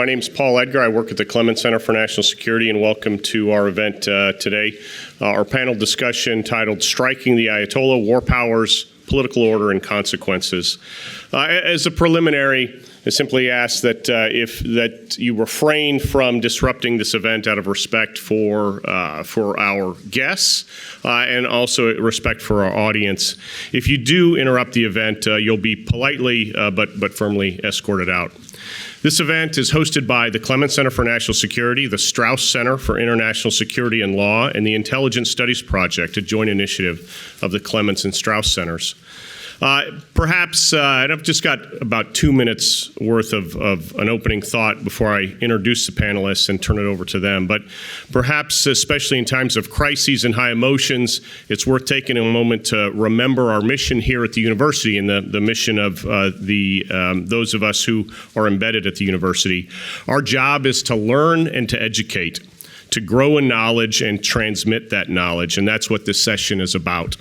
My name is Paul Edgar. I work at the Clements Center for National Security, and welcome to our event today. Our panel discussion titled Striking the Ayatollah, War Powers, Political Order and Consequences. As a preliminary, I simply ask that you refrain from disrupting this event out of respect for our guests and also respect for our audience. If you do interrupt the event, you'll be politely but firmly escorted out. This event is hosted by the Clements Center for National Security, the Strauss Center for International Security and Law, and the Intelligence Studies Project, a joint initiative of the Clements and Strauss Centers. And I've just got about 2 minutes worth of an opening thought before I introduce the panelists and turn it over to them. But perhaps, especially in times of crises and high emotions, it's worth taking a moment to remember our mission here at the university and the mission of those of us who are embedded at the university. Our job is to learn and to educate, to grow in knowledge and transmit that knowledge, and that's what this session is about.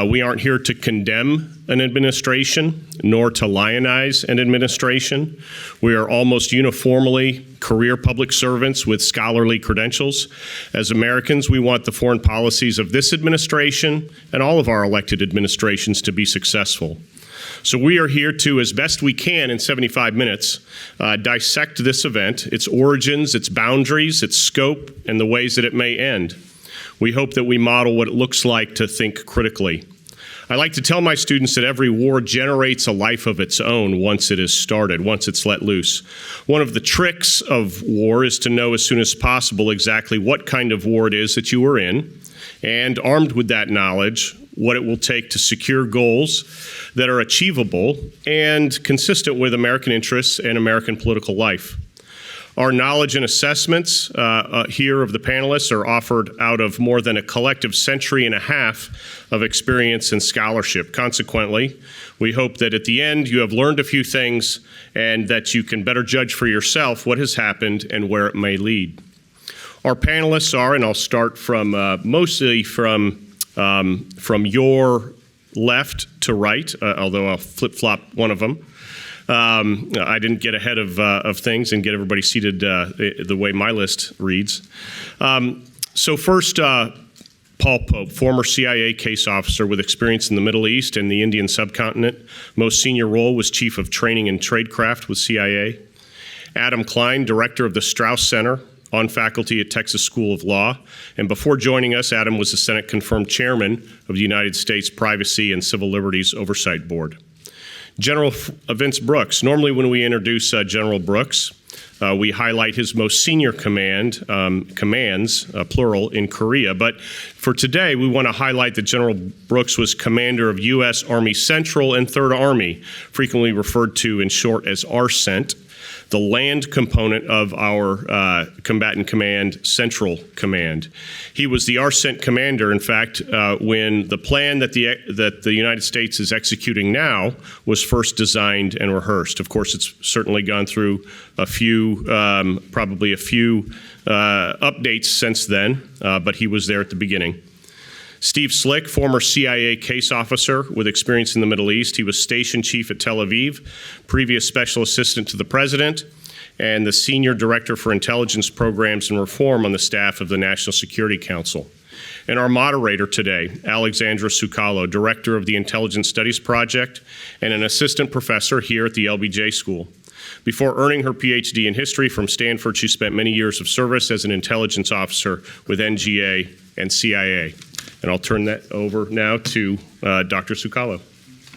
We aren't here to condemn an administration, nor to lionize an administration. We are almost uniformly career public servants with scholarly credentials. As Americans, we want the foreign policies of this administration and all of our elected administrations to be successful. So we are here to, as best we can in 75 minutes, dissect this event, its origins, its boundaries, its scope, and the ways that it may end. We hope that we model what it looks like to think critically. I like to tell my students that every war generates a life of its own once it is started, once it's let loose. One of the tricks of war is to know as soon as possible exactly what kind of war it is that you are in, and armed with that knowledge, what it will take to secure goals that are achievable and consistent with American interests and American political life. Our knowledge and assessments here of the panelists are offered out of more than a collective century and a half of experience and scholarship. Consequently, we hope that at the end you have learned a few things and that you can better judge for yourself what has happened and where it may lead. Our panelists are, and I'll start from mostly from your left to right, although I'll flip-flop one of them. I didn't get ahead of things and get everybody seated the way my list reads. So first, Paul Pope, former CIA case officer with experience in the Middle East and the Indian subcontinent. Most senior role was Chief of Training and Tradecraft with CIA. Adam Klein, director of the Strauss Center, on faculty at Texas School of Law. And before joining us, Adam was the Senate-confirmed chairman of the United States Privacy and Civil Liberties Oversight Board. General Vince Brooks. Normally when we introduce General Brooks, we highlight his most senior commands, plural, in Korea. But for today, we want to highlight that General Brooks was commander of U.S. Army Central and Third Army, frequently referred to in short as RCENT, the land component of our combatant command, Central Command. He was the RCENT commander, in fact, when the plan that the United States is executing now was first designed and rehearsed. Of course, it's certainly gone through probably a few updates since then, but he was there at the beginning. Steve Slick, former CIA case officer with experience in the Middle East. He was station chief at Tel Aviv, previous special assistant to the president, and the senior director for intelligence programs and reform on the staff of the National Security Council. And our moderator today, Alexandra Sukalo, director of the Intelligence Studies Project and an assistant professor here at the LBJ School. Before earning her PhD in history from Stanford, she spent many years of service as an intelligence officer with NGA and CIA. And I'll turn that over now to Dr. Sukalo.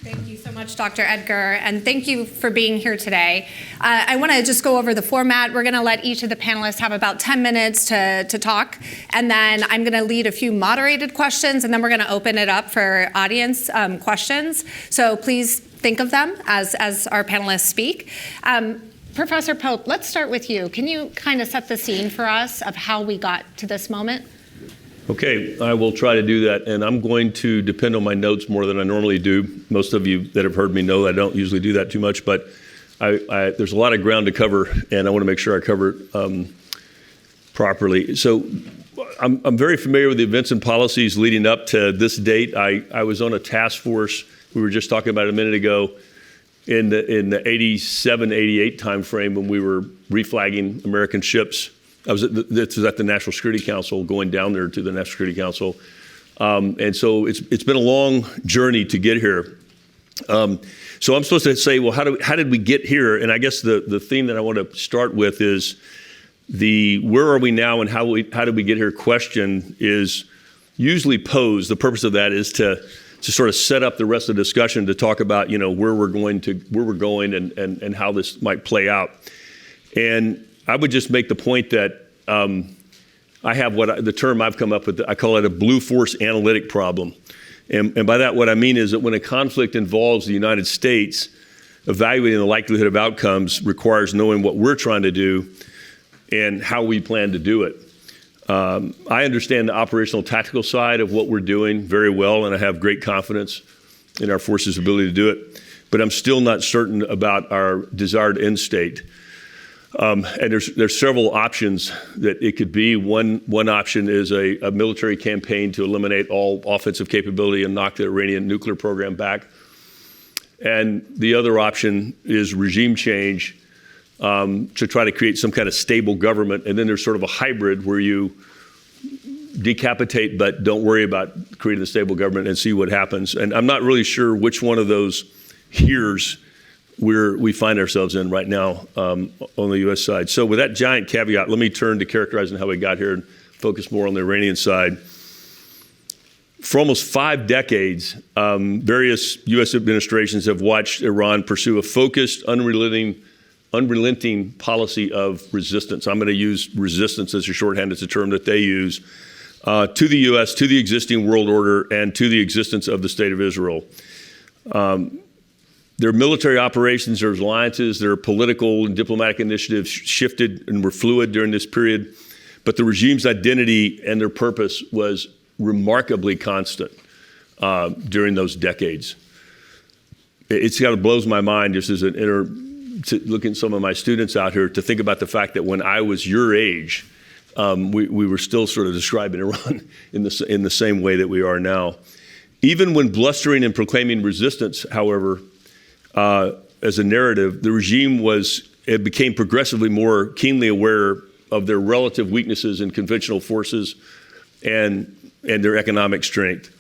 Thank you so much, Dr. Edgar, and thank you for being here today. I want to just go over the format. We're going to let each of the panelists have about 10 minutes to talk, and then I'm going to lead a few moderated questions, and then we're going to open it up for audience questions. So please think of them as our panelists speak. Professor Pope, let's start with you. Can you kind of set the scene for us of how we got to this moment? Okay, I will try to do that, and I'm going to depend on my notes more than I normally do. Most of you that have heard me know I don't usually do that too much, but there's a lot of ground to cover, and I want to make sure I cover it properly. So I'm very familiar with the events and policies leading up to this date. I was on a task force, we were just talking about it a minute ago, in the 87, 88 timeframe when we were reflagging American ships. This was at the National Security Council, going down there to the National Security Council. And so it's been a long journey to get here. So I'm supposed to say, well, how did we get here? And I guess the theme that I want to start with is the where are we now and how did we get here question is usually posed. The purpose of that is to sort of set up the rest of the discussion to talk about, where we're going and how this might play out. And I would just make the point that I have the term I've come up with, I call it a blue force analytic problem. And by that, what I mean is that when a conflict involves the United States, evaluating the likelihood of outcomes requires knowing what we're trying to do and how we plan to do it. I understand the operational tactical side of what we're doing very well, and I have great confidence in our forces' ability to do it. But I'm still not certain about our desired end state. And there's several options that it could be. One option is a military campaign to eliminate all offensive capability and knock the Iranian nuclear program back. And the other option is regime change to try to create some kind of stable government. And then there's sort of a hybrid where you decapitate but don't worry about creating a stable government and see what happens. And I'm not really sure which one of those here's we find ourselves in right now on the U.S. side. So with that giant caveat, let me turn to characterizing how we got here and focus more on the Iranian side. For almost 5 decades, various U.S. administrations have watched Iran pursue a focused, unrelenting policy of resistance. I'm going to use resistance as a shorthand. It's a term that they use to the U.S., to the existing world order, and to the existence of the State of Israel. Their military operations, their alliances, their political and diplomatic initiatives shifted and were fluid during this period, but the regime's identity and their purpose was remarkably constant during those decades. It's kind of blows my mind just as looking at some of my students out here to think about the fact that when I was your age, we were still sort of describing Iran in the same way that we are now. Even when blustering and proclaiming resistance, however, as a narrative, the regime became progressively more keenly aware of their relative weaknesses in conventional forces and their economic strength.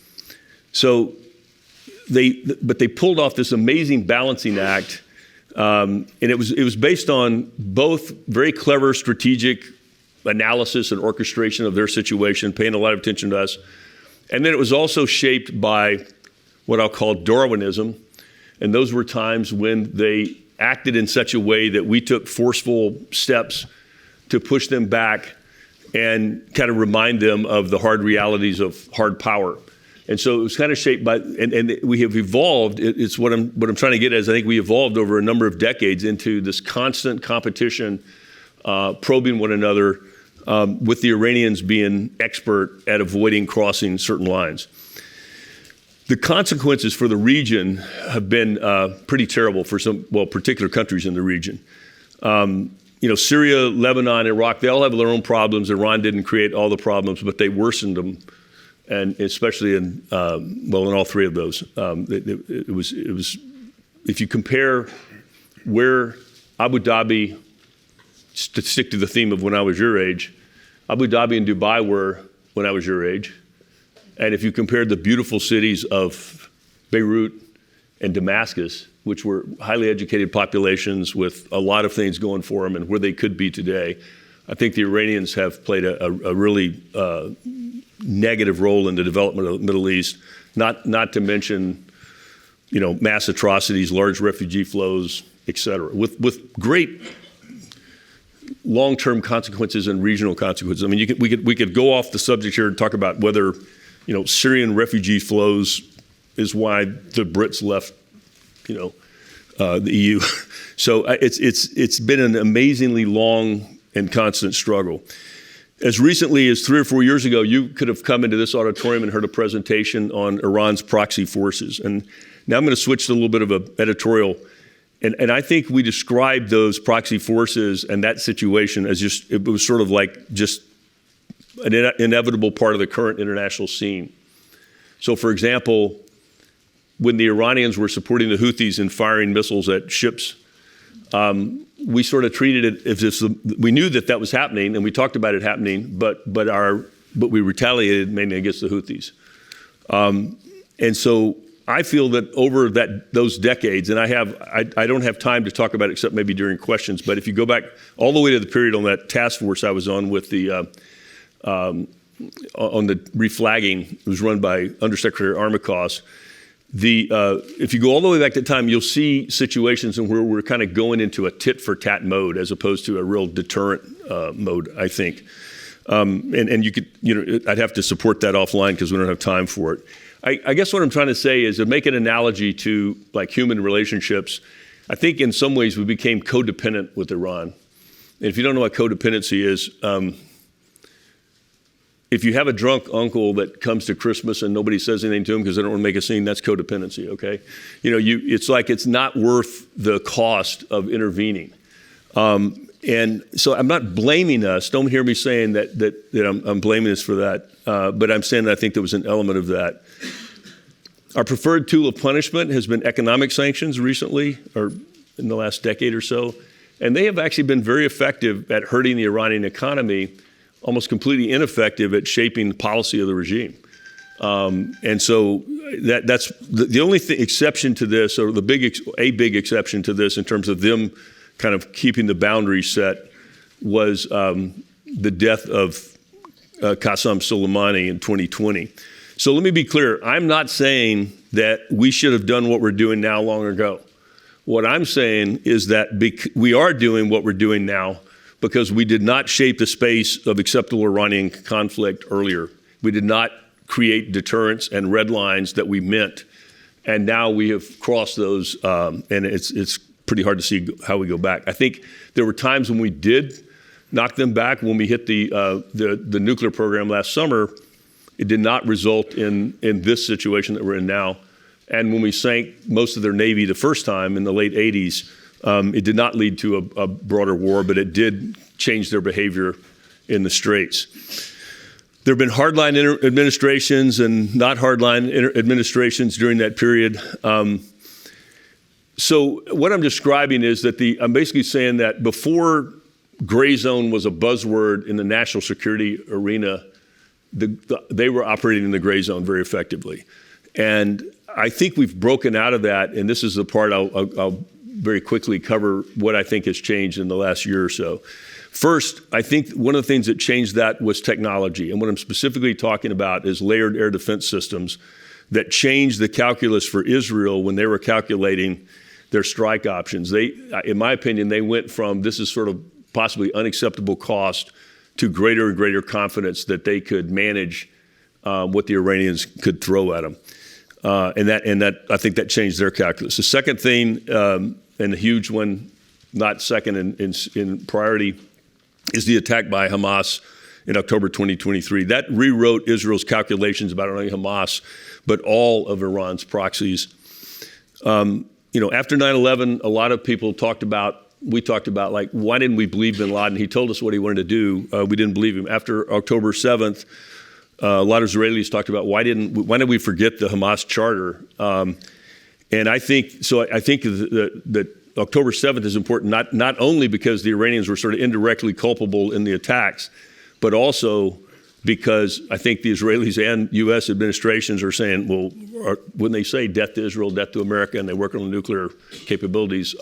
So they pulled off this amazing balancing act, and it was based on both very clever strategic analysis and orchestration of their situation, paying a lot of attention to us, and then it was also shaped by what I'll call Darwinism. And those were times when they acted in such a way that we took forceful steps to push them back and kind of remind them of the hard realities of hard power. And so it was kind of shaped by, and we have evolved. It's what I'm trying to get at is I think we evolved over a number of decades into this constant competition, probing one another, with the Iranians being expert at avoiding crossing certain lines. The consequences for the region have been pretty terrible for particular countries in the region. Syria, Lebanon, Iraq, they all have their own problems. Iran didn't create all the problems, but they worsened them, and especially in all 3 of those. It was if you compare where Abu Dhabi, to stick to the theme of when I was your age, Abu Dhabi and Dubai were when I was your age. And if you compared the beautiful cities of Beirut and Damascus, which were highly educated populations with a lot of things going for them and where they could be today, I think the Iranians have played a really negative role in the development of the Middle East, not to mention, mass atrocities, large refugee flows, et cetera, with great long-term consequences and regional consequences. I mean, we could go off the subject here and talk about whether Syrian refugee flows is why the Brits left, the EU. So it's been an amazingly long and constant struggle. As recently as 3 or 4 years ago, you could have come into this auditorium and heard a presentation on Iran's proxy forces. And now I'm going to switch to a little bit of an editorial. And I think we described those proxy forces and that situation as it was sort of like just an inevitable part of the current international scene. So, for example, when the Iranians were supporting the Houthis in firing missiles at ships, we sort of treated it as if we knew that was happening, and we talked about it happening, but we retaliated mainly against the Houthis. And so I feel that over those decades, and I don't have time to talk about it except maybe during questions, but if you go back all the way to the period on that task force I was on with on the reflagging, it was run by Undersecretary Armacost. If you go all the way back to time, you'll see situations in where we're kind of going into a tit-for-tat mode as opposed to a real deterrent mode, I think. And you could, I'd have to support that offline because we don't have time for it. I guess what I'm trying to say is to make an analogy to like human relationships. I think in some ways we became codependent with Iran. And if you don't know what codependency is, if you have a drunk uncle that comes to Christmas and nobody says anything to him because they don't want to make a scene, that's codependency, okay? It's like it's not worth the cost of intervening. And so I'm not blaming us. Don't hear me saying that I'm blaming us for that. But I'm saying that I think there was an element of that. Our preferred tool of punishment has been economic sanctions recently, or in the last decade or so. And they have actually been very effective at hurting the Iranian economy, almost completely ineffective at shaping the policy of the regime. And so that's the only exception to this, or a big exception to this in terms of them kind of keeping the boundaries set, was the death of Qasem Soleimani in 2020. So let me be clear. I'm not saying that we should have done what we're doing now long ago. What I'm saying is that we are doing what we're doing now because we did not shape the space of acceptable Iranian conflict earlier. We did not create deterrents and red lines that we meant. And now we have crossed those, and it's pretty hard to see how we go back. I think there were times when we did knock them back. When we hit the nuclear program last summer, it did not result in this situation that we're in now. And when we sank most of their Navy the first time in the late 80s, it did not lead to a broader war, but it did change their behavior in the Straits. There have been hardline administrations and not hardline administrations during that period. So what I'm describing is that I'm basically saying that before gray zone was a buzzword in the national security arena, they were operating in the gray zone very effectively. And I think we've broken out of that, and this is the part I'll very quickly cover what I think has changed in the last year or so. First, I think one of the things that changed that was technology. And what I'm specifically talking about is layered air defense systems that changed the calculus for Israel when they were calculating their strike options. In my opinion, they went from this is sort of possibly unacceptable cost to greater and greater confidence that they could manage what the Iranians could throw at them. And that I think that changed their calculus. The second thing, and a huge one, not second in priority, is the attack by Hamas in October 2023. That rewrote Israel's calculations about not only Hamas, but all of Iran's proxies. After 9/11, a lot of people we talked about, like, why didn't we believe bin Laden? He told us what he wanted to do. We didn't believe him. After October 7th, a lot of Israelis talked about why did we forget the Hamas charter? And I think that October 7th is important, not only because the Iranians were sort of indirectly culpable in the attacks, but also because I think the Israelis and U.S. administrations are saying, well, when they say death to Israel, death to America, and they work on the nuclear capabilities,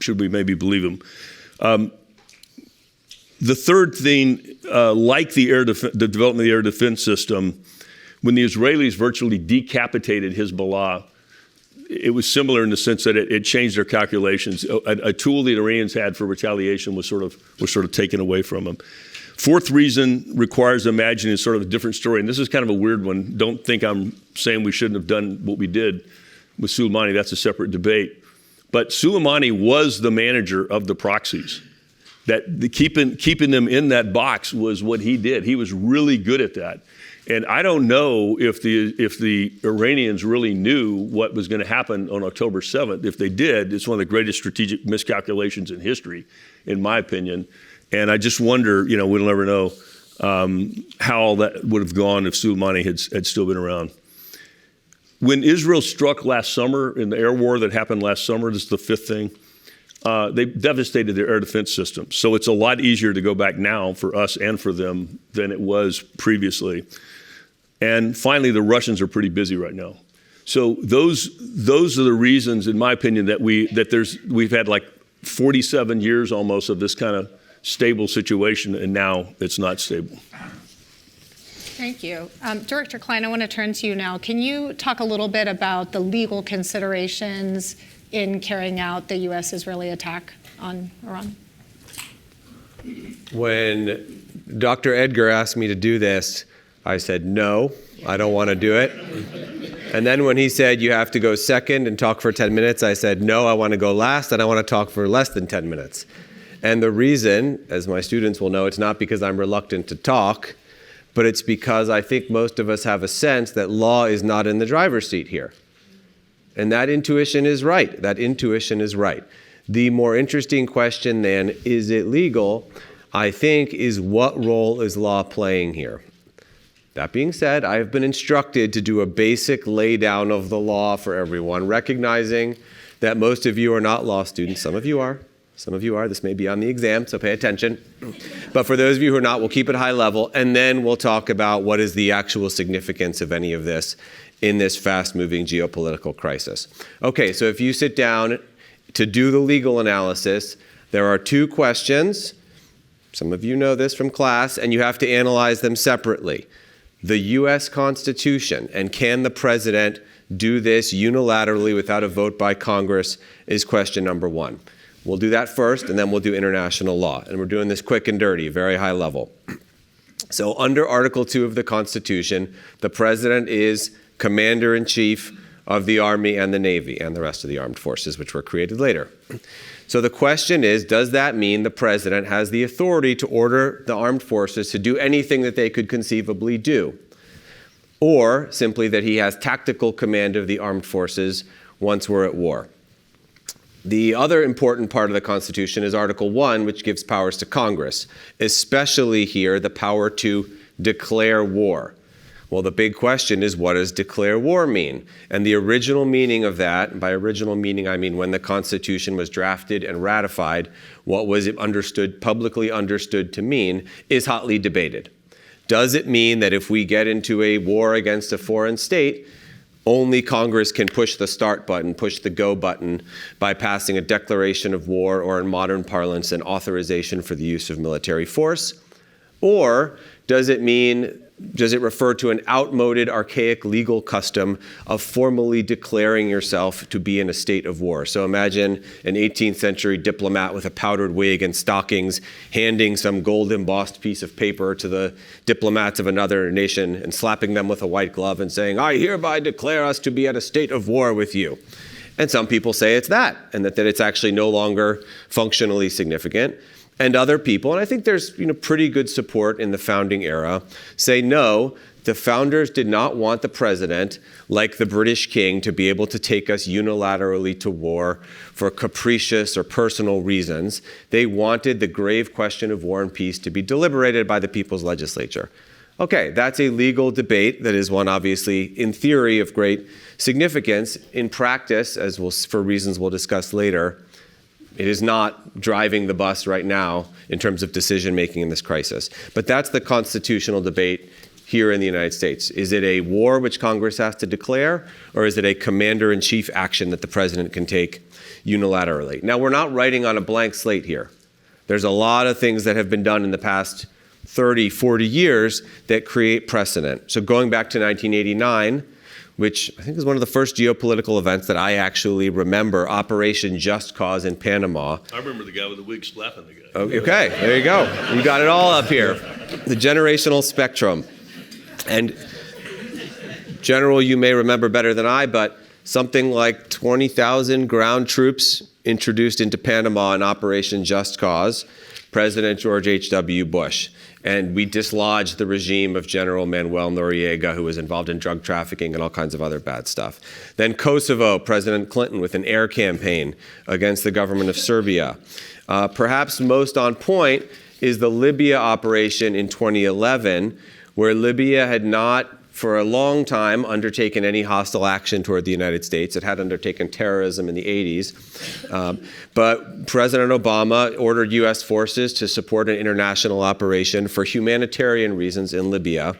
should we maybe believe them? The third thing, like the development of the air defense system, when the Israelis virtually decapitated Hezbollah, it was similar in the sense that it changed their calculations. A tool the Iranians had for retaliation was sort of taken away from them. Fourth reason requires imagining sort of a different story, and this is kind of a weird one. Don't think I'm saying we shouldn't have done what we did with Soleimani. That's a separate debate. But Soleimani was the manager of the proxies. Keeping them in that box was what he did. He was really good at that. And I don't know if the Iranians really knew what was going to happen on October 7th. If they did, it's one of the greatest strategic miscalculations in history, in my opinion. And I just wonder, we'll never know how all that would have gone if Soleimani had still been around. when Israel struck last summer in the air war that happened last summer, this is the fifth thing, they devastated their air defense system. So it's a lot easier to go back now for us and for them than it was previously. And finally, the Russians are pretty busy right now. So those are the reasons, in my opinion, that we've had like 47 years almost of this kind of stable situation, and now it's not stable. Thank you. Director Klein, I want to turn to you now. Can you talk a little bit about the legal considerations in carrying out the U.S.-Israeli attack on Iran? When Dr. Edgar asked me to do this, I said, no, I don't want to do it. And then when he said, you have to go second and talk for 10 minutes, I said, no, I want to go last, and I want to talk for less than 10 minutes. And the reason, as my students will know, it's not because I'm reluctant to talk, but it's because I think most of us have a sense that law is not in the driver's seat here. And that intuition is right. That intuition is right. The more interesting question than, is it legal, I think, is what role is law playing here? That being said, I have been instructed to do a basic laydown of the law for everyone, recognizing that most of you are not law students. Some of you are. Some of you are. This may be on the exam, so pay attention. But for those of you who are not, we'll keep it high level, and then we'll talk about what is the actual significance of any of this in this fast-moving geopolitical crisis. Okay, so if you sit down to do the legal analysis, there are two questions. Some of you know this from class, and you have to analyze them separately. The U.S. Constitution, and can the president do this unilaterally without a vote by Congress, is question number one. We'll do that first, and then we'll do international law. And we're doing this quick and dirty, very high level. So under Article 2 of the Constitution, the president is commander-in-chief of the Army and the Navy and the rest of the armed forces, which were created later. So the question is, does that mean the president has the authority to order the armed forces to do anything that they could conceivably do? Or simply that he has tactical command of the armed forces once we're at war? The other important part of the Constitution is Article 1, which gives powers to Congress, especially here the power to declare war. Well, the big question is, what does declare war mean? And the original meaning of that, and by original meaning I mean when the Constitution was drafted and ratified, what was it understood, publicly understood to mean, is hotly debated. Does it mean that if we get into a war against a foreign state, only Congress can push the start button, push the go button by passing a declaration of war, or in modern parlance, an authorization for the use of military force? Or does it refer to an outmoded, archaic legal custom of formally declaring yourself to be in a state of war? So imagine an 18th century diplomat with a powdered wig and stockings handing some gold embossed piece of paper to the diplomats of another nation and slapping them with a white glove and saying, I hereby declare us to be at a state of war with you. And some people say it's that, and that it's actually no longer functionally significant. And other people, and I think there's pretty good support in the founding era, say no, the founders did not want the president, like the British king, to be able to take us unilaterally to war for capricious or personal reasons. They wanted the grave question of war and peace to be deliberated by the people's legislature. Okay, that's a legal debate that is one, obviously, in theory, of great significance. In practice, for reasons we'll discuss later, it is not driving the bus right now in terms of decision-making in this crisis. But that's the constitutional debate here in the United States. Is it a war which Congress has to declare, or is it a commander-in-chief action that the president can take unilaterally? Now, we're not writing on a blank slate here. There's a lot of things that have been done in the past 30, 40 years that create precedent. So going back to 1989, which I think is one of the first geopolitical events that I actually remember, Operation Just Cause in Panama. I remember the guy with the wig slapping the guy. Okay, there you go. You got it all up here. The generational spectrum. And General, you may remember better than I, but something like 20,000 ground troops introduced into Panama in Operation Just Cause, President George H.W. Bush. And we dislodged the regime of General Manuel Noriega, who was involved in drug trafficking and all kinds of other bad stuff. Then Kosovo, President Clinton with an air campaign against the government of Serbia. Perhaps most on point is the Libya operation in 2011, where Libya had not for a long time undertaken any hostile action toward the United States. It had undertaken terrorism in the 80s. But President Obama ordered U.S. forces to support an international operation for humanitarian reasons in Libya.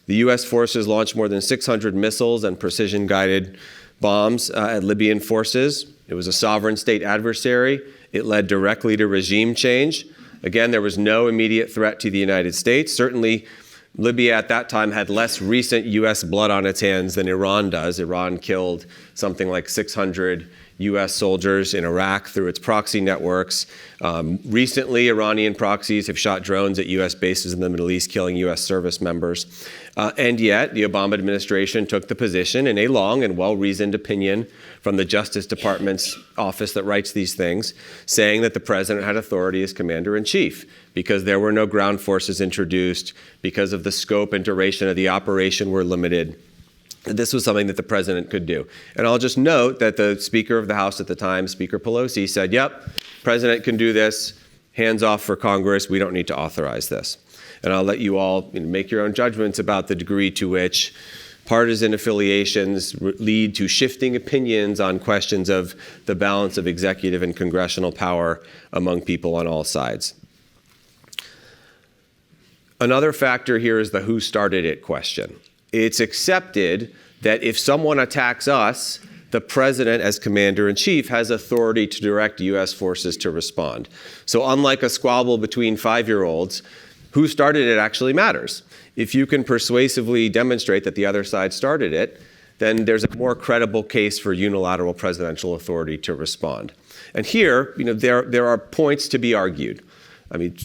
The U.S. forces launched more than 600 missiles and precision-guided bombs at Libyan forces. It was a sovereign state adversary. It led directly to regime change. Again, there was no immediate threat to the United States. Certainly, Libya at that time had less recent U.S. blood on its hands than Iran does. Iran killed something like 600 U.S. soldiers in Iraq through its proxy networks. Recently, Iranian proxies have shot drones at U.S. bases in the Middle East, killing U.S. service members. And yet, the Obama administration took the position in a long and well-reasoned opinion from the Justice Department's office that writes these things, saying that the president had authority as commander-in-chief because there were no ground forces introduced, because of the scope and duration of the operation were limited. This was something that the president could do. And I'll just note that the Speaker of the House at the time, Speaker Pelosi, said, yep, president can do this, hands off for Congress, we don't need to authorize this. And I'll let you all make your own judgments about the degree to which partisan affiliations lead to shifting opinions on questions of the balance of executive and congressional power among people on all sides. Another factor here is the who started it question. It's accepted that if someone attacks us, the president, as commander-in-chief, has authority to direct U.S. forces to respond. So unlike a squabble between 5-year-olds, who started it actually matters. If you can persuasively demonstrate that the other side started it, then there's a more credible case for unilateral presidential authority to respond. And here, there are points to be argued. I mean,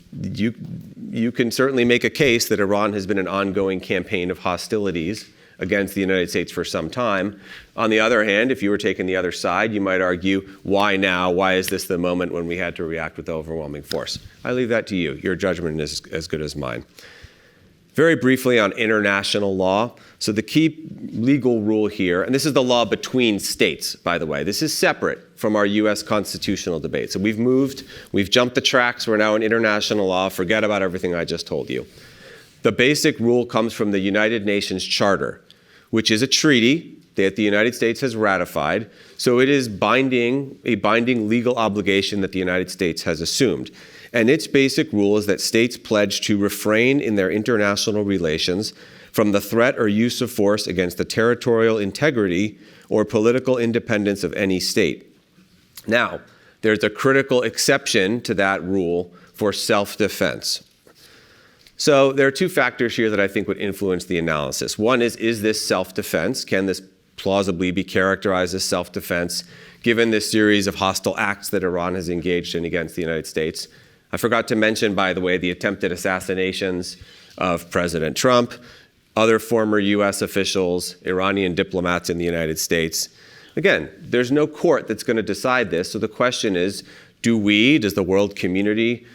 you can certainly make a case that Iran has been an ongoing campaign of hostilities against the United States for some time. On the other hand, if you were taking the other side, you might argue, why now? Why is this the moment when we had to react with overwhelming force? I leave that to you. Your judgment is as good as mine. Very briefly on international law. So the key legal rule here, and this is the law between states, by the way. This is separate from our U.S. constitutional debate. So we've jumped the tracks. We're now in international law. Forget about everything I just told you. The basic rule comes from the United Nations Charter, which is a treaty that the United States has ratified. So it is a binding legal obligation that the United States has assumed. And its basic rule is that states pledge to refrain in their international relations from the threat or use of force against the territorial integrity or political independence of any state. Now, there's a critical exception to that rule for self-defense. So there are two factors here that I think would influence the analysis. One is this self-defense? Can this plausibly be characterized as self-defense given this series of hostile acts that Iran has engaged in against the United States? I forgot to mention, by the way, the attempted assassinations of President Trump, other former U.S. officials, Iranian diplomats in the United States. Again, there's no court that's going to decide this. So the question is, does the world community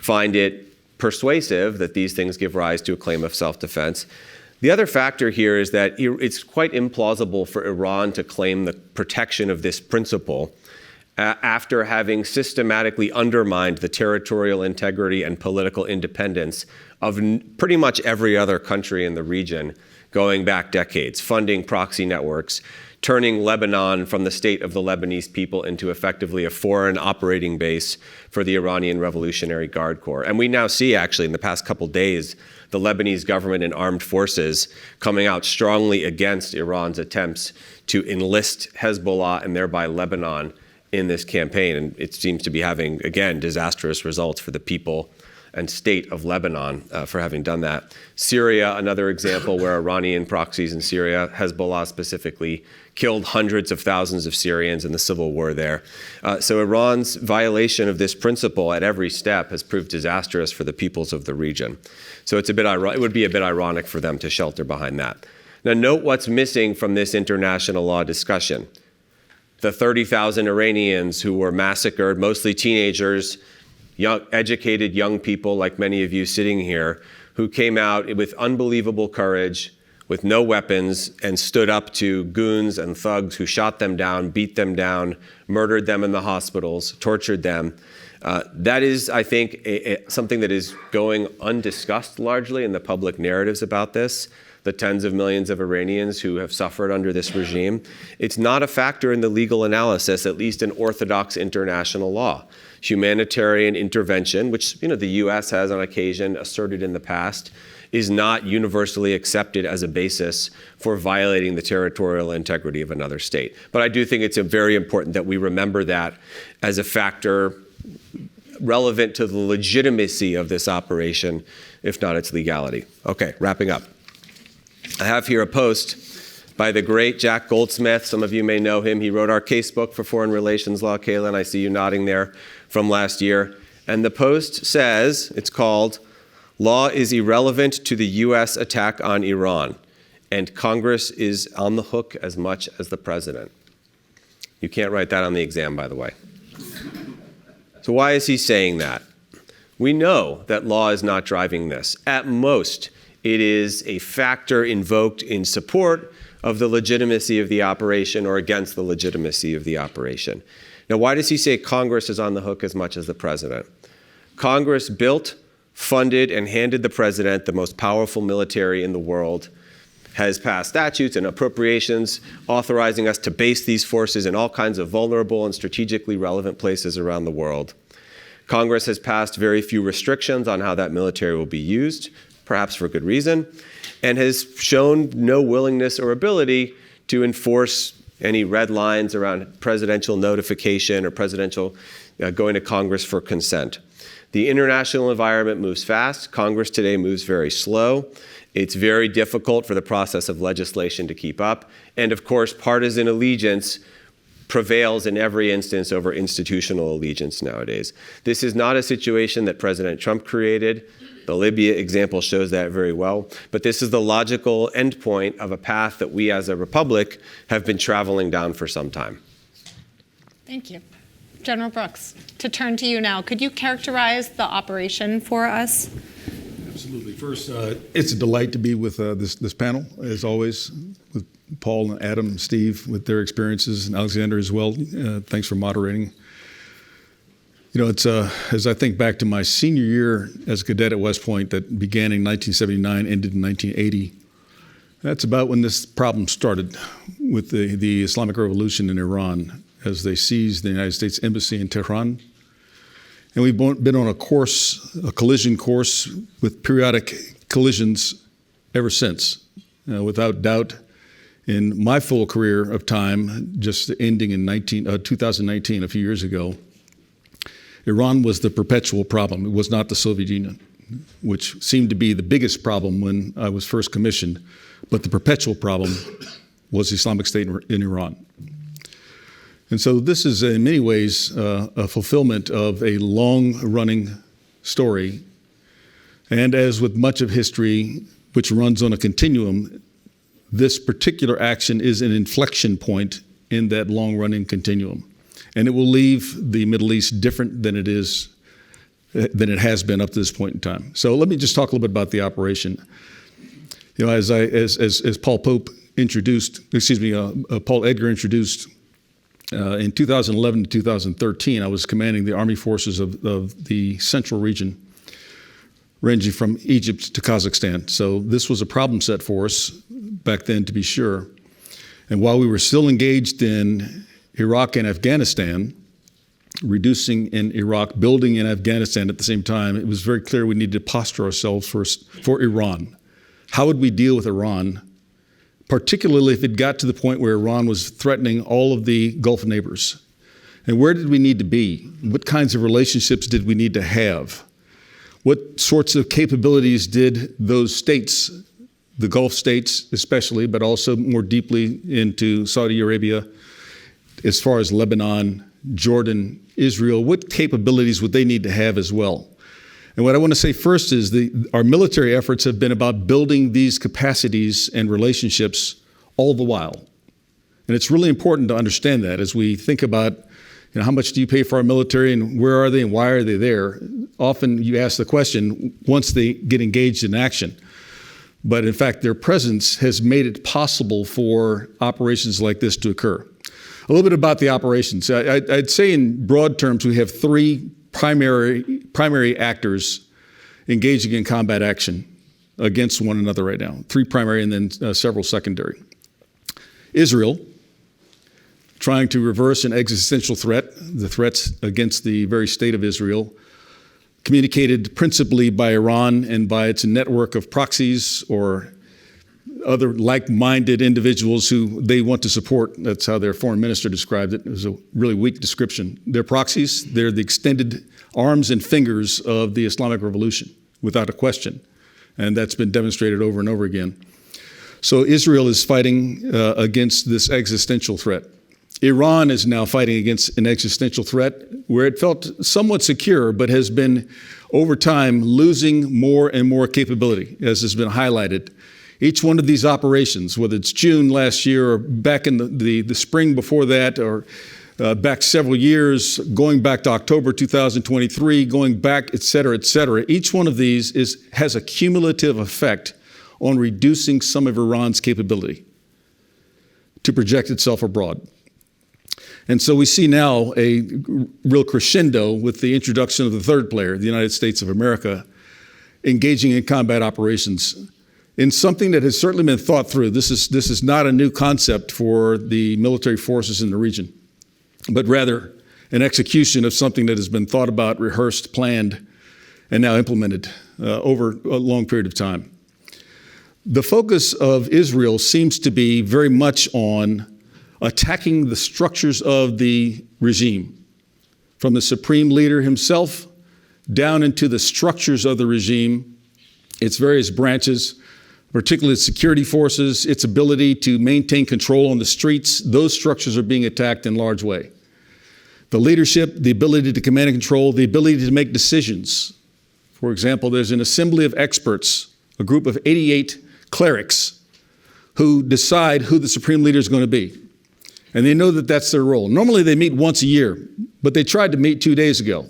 find it persuasive that these things give rise to a claim of self-defense? The other factor here is that it's quite implausible for Iran to claim the protection of this principle after having systematically undermined the territorial integrity and political independence of pretty much every other country in the region going back decades, funding proxy networks, turning Lebanon from the state of the Lebanese people into effectively a foreign operating base for the Iranian Revolutionary Guard Corps. And we now see, actually, in the past couple days, the Lebanese government and armed forces coming out strongly against Iran's attempts to enlist Hezbollah and thereby Lebanon in this campaign. And it seems to be having, again, disastrous results for the people and state of Lebanon for having done that. Syria, another example where Iranian proxies in Syria, Hezbollah specifically, killed hundreds of thousands of Syrians in the civil war there. So Iran's violation of this principle at every step has proved disastrous for the peoples of the region. So it would be a bit ironic for them to shelter behind that. Now note what's missing from this international law discussion. The 30,000 Iranians who were massacred, mostly teenagers, educated young people like many of you sitting here, who came out with unbelievable courage, with no weapons, and stood up to goons and thugs who shot them down, beat them down, murdered them in the hospitals, tortured them. That is, I think, something that is going undiscussed largely in the public narratives about this. the tens of millions of Iranians who have suffered under this regime. It's not a factor in the legal analysis, at least in orthodox international law. Humanitarian intervention, which the U.S. has on occasion asserted in the past, is not universally accepted as a basis for violating the territorial integrity of another state. But I do think it's very important that we remember that as a factor relevant to the legitimacy of this operation, if not its legality. Okay, wrapping up. I have here a post by the great Jack Goldsmith. Some of you may know him. He wrote our casebook for foreign relations law, Kaylin. I see you nodding there, from last year. And the post says, it's called, "Law is irrelevant to the U.S. attack on Iran, and Congress is on the hook as much as the president." You can't write that on the exam, by the way. So why is he saying that? We know that law is not driving this. At most, it is a factor invoked in support of the legitimacy of the operation or against the legitimacy of the operation. Now, why does he say Congress is on the hook as much as the president? Congress built, funded, and handed the president the most powerful military in the world, has passed statutes and appropriations authorizing us to base these forces in all kinds of vulnerable and strategically relevant places around the world. Congress has passed very few restrictions on how that military will be used, perhaps for good reason, and has shown no willingness or ability to enforce any red lines around presidential notification or presidential going to Congress for consent. The international environment moves fast. Congress today moves very slow. It's very difficult for the process of legislation to keep up. And of course, partisan allegiance prevails in every instance over institutional allegiance nowadays. This is not a situation that President Trump created. The Libya example shows that very well. But this is the logical endpoint of a path that we as a republic have been traveling down for some time. Thank you. General Brooks, to turn to you now, could you characterize the operation for us? Absolutely. First, it's a delight to be with this panel, as always, with Paul and Adam and Steve with their experiences, and Alexandra as well. Thanks for moderating. It's as I think back to my senior year as a cadet at West Point that began in 1979, ended in 1980. That's about when this problem started with the Islamic Revolution in Iran as they seized the United States Embassy in Tehran. And we've been on a collision course with periodic collisions ever since. Without doubt, in my full career of time, just ending in 2019, a few years ago, Iran was the perpetual problem. It was not the Soviet Union, which seemed to be the biggest problem when I was first commissioned. But the perpetual problem was the Islamic State in Iran. And so this is in many ways a fulfillment of a long-running story. And as with much of history, which runs on a continuum, this particular action is an inflection point in that long-running continuum. And it will leave the Middle East different than it has been up to this point in time. So let me just talk a little bit about the operation. As Paul Edgar introduced, in 2011 to 2013, I was commanding the army forces of the central region, ranging from Egypt to Kazakhstan. So this was a problem set for us back then, to be sure. And while we were still engaged in Iraq and Afghanistan, reducing in Iraq, building in Afghanistan at the same time, it was very clear we needed to posture ourselves for Iran. How would we deal with Iran, particularly if it got to the point where Iran was threatening all of the Gulf neighbors? And where did we need to be? What kinds of relationships did we need to have? What sorts of capabilities did those states, the Gulf states especially, but also more deeply into Saudi Arabia, as far as Lebanon, Jordan, Israel, what capabilities would they need to have as well? And what I want to say first is our military efforts have been about building these capacities and relationships all the while. And it's really important to understand that as we think about how much do you pay for our military and where are they and why are they there? Often you ask the question once they get engaged in action. But in fact, their presence has made it possible for operations like this to occur. A little bit about the operations. I'd say in broad terms, we have three primary actors engaging in combat action. against one another right now. 3 primary and then several secondary. Israel, trying to reverse an existential threat, the threats against the very state of Israel, communicated principally by Iran and by its network of proxies or other like-minded individuals who they want to support. That's how their foreign minister described it. It was a really weak description. They're proxies. They're the extended arms and fingers of the Islamic Revolution, without a question. And that's been demonstrated over and over again. So Israel is fighting against this existential threat. Iran is now fighting against an existential threat where it felt somewhat secure, but has been, over time, losing more and more capability, as has been highlighted. Each one of these operations, whether it's June last year or back in the spring before that, or back several years, going back to October 2023, going back, et cetera, each one of these has a cumulative effect on reducing some of Iran's capability to project itself abroad. And so we see now a real crescendo with the introduction of the third player, the United States of America, engaging in combat operations in something that has certainly been thought through. This is not a new concept for the military forces in the region, but rather an execution of something that has been thought about, rehearsed, planned, and now implemented over a long period of time. The focus of Israel seems to be very much on attacking the structures of the regime, from the supreme leader himself down into the structures of the regime, its various branches, particularly its security forces, its ability to maintain control on the streets. Those structures are being attacked in large way. The leadership, the ability to command and control, the ability to make decisions. For example, there's an assembly of experts, a group of 88 clerics who decide who the supreme leader is going to be. And they know that that's their role. Normally they meet once a year, but they tried to meet 2 days ago.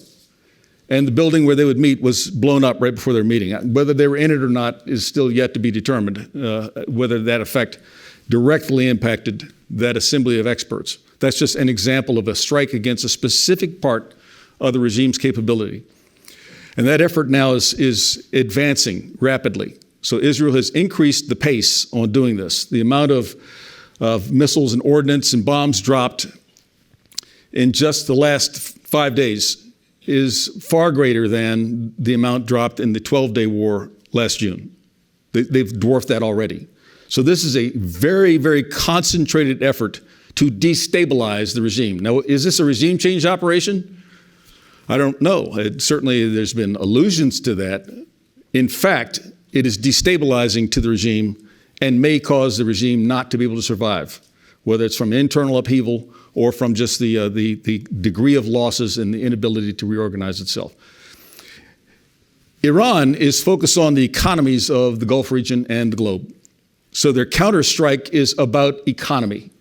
And the building where they would meet was blown up right before their meeting. Whether they were in it or not is still yet to be determined, whether that effect directly impacted that assembly of experts. That's just an example of a strike against a specific part of the regime's capability. And that effort now is advancing rapidly. So Israel has increased the pace on doing this. The amount of missiles and ordnance and bombs dropped in just the last 5 days is far greater than the amount dropped in the 12-day war last June. They've dwarfed that already. So this is a very, very concentrated effort to destabilize the regime. Now, is this a regime change operation? I don't know. Certainly there's been allusions to that. In fact, it is destabilizing to the regime and may cause the regime not to be able to survive, whether it's from internal upheaval or from just the degree of losses and the inability to reorganize itself. Iran is focused on the economies of the Gulf region and the globe. So their counterstrike is about economy.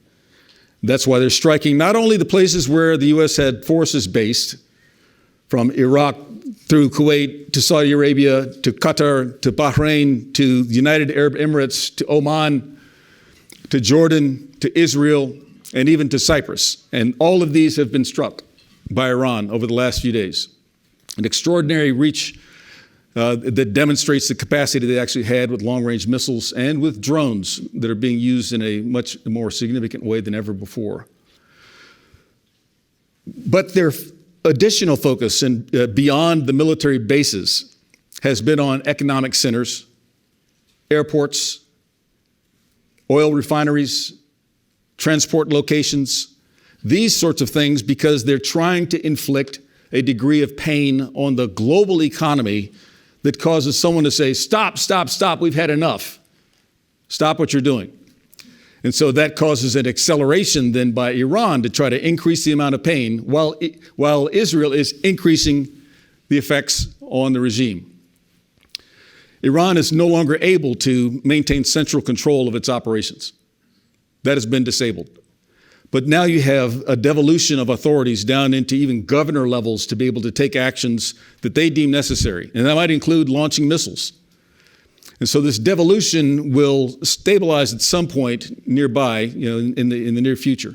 That's why they're striking not only the places where the U.S. had forces based, from Iraq through Kuwait to Saudi Arabia to Qatar to Bahrain to the United Arab Emirates to Oman to Jordan to Israel and even to Cyprus. And all of these have been struck by Iran over the last few days. An extraordinary reach that demonstrates the capacity they actually had with long-range missiles and with drones that are being used in a much more significant way than ever before. But their additional focus and beyond the military bases has been on economic centers, airports, oil refineries, transport locations, these sorts of things, because they're trying to inflict a degree of pain on the global economy that causes someone to say, stop, stop, stop, we've had enough. Stop what you're doing. And so that causes an acceleration then by Iran to try to increase the amount of pain while Israel is increasing the effects on the regime. Iran is no longer able to maintain central control of its operations. That has been disabled. But now you have a devolution of authorities down into even governor levels to be able to take actions that they deem necessary. And that might include launching missiles. And so this devolution will stabilize at some point nearby, in the near future.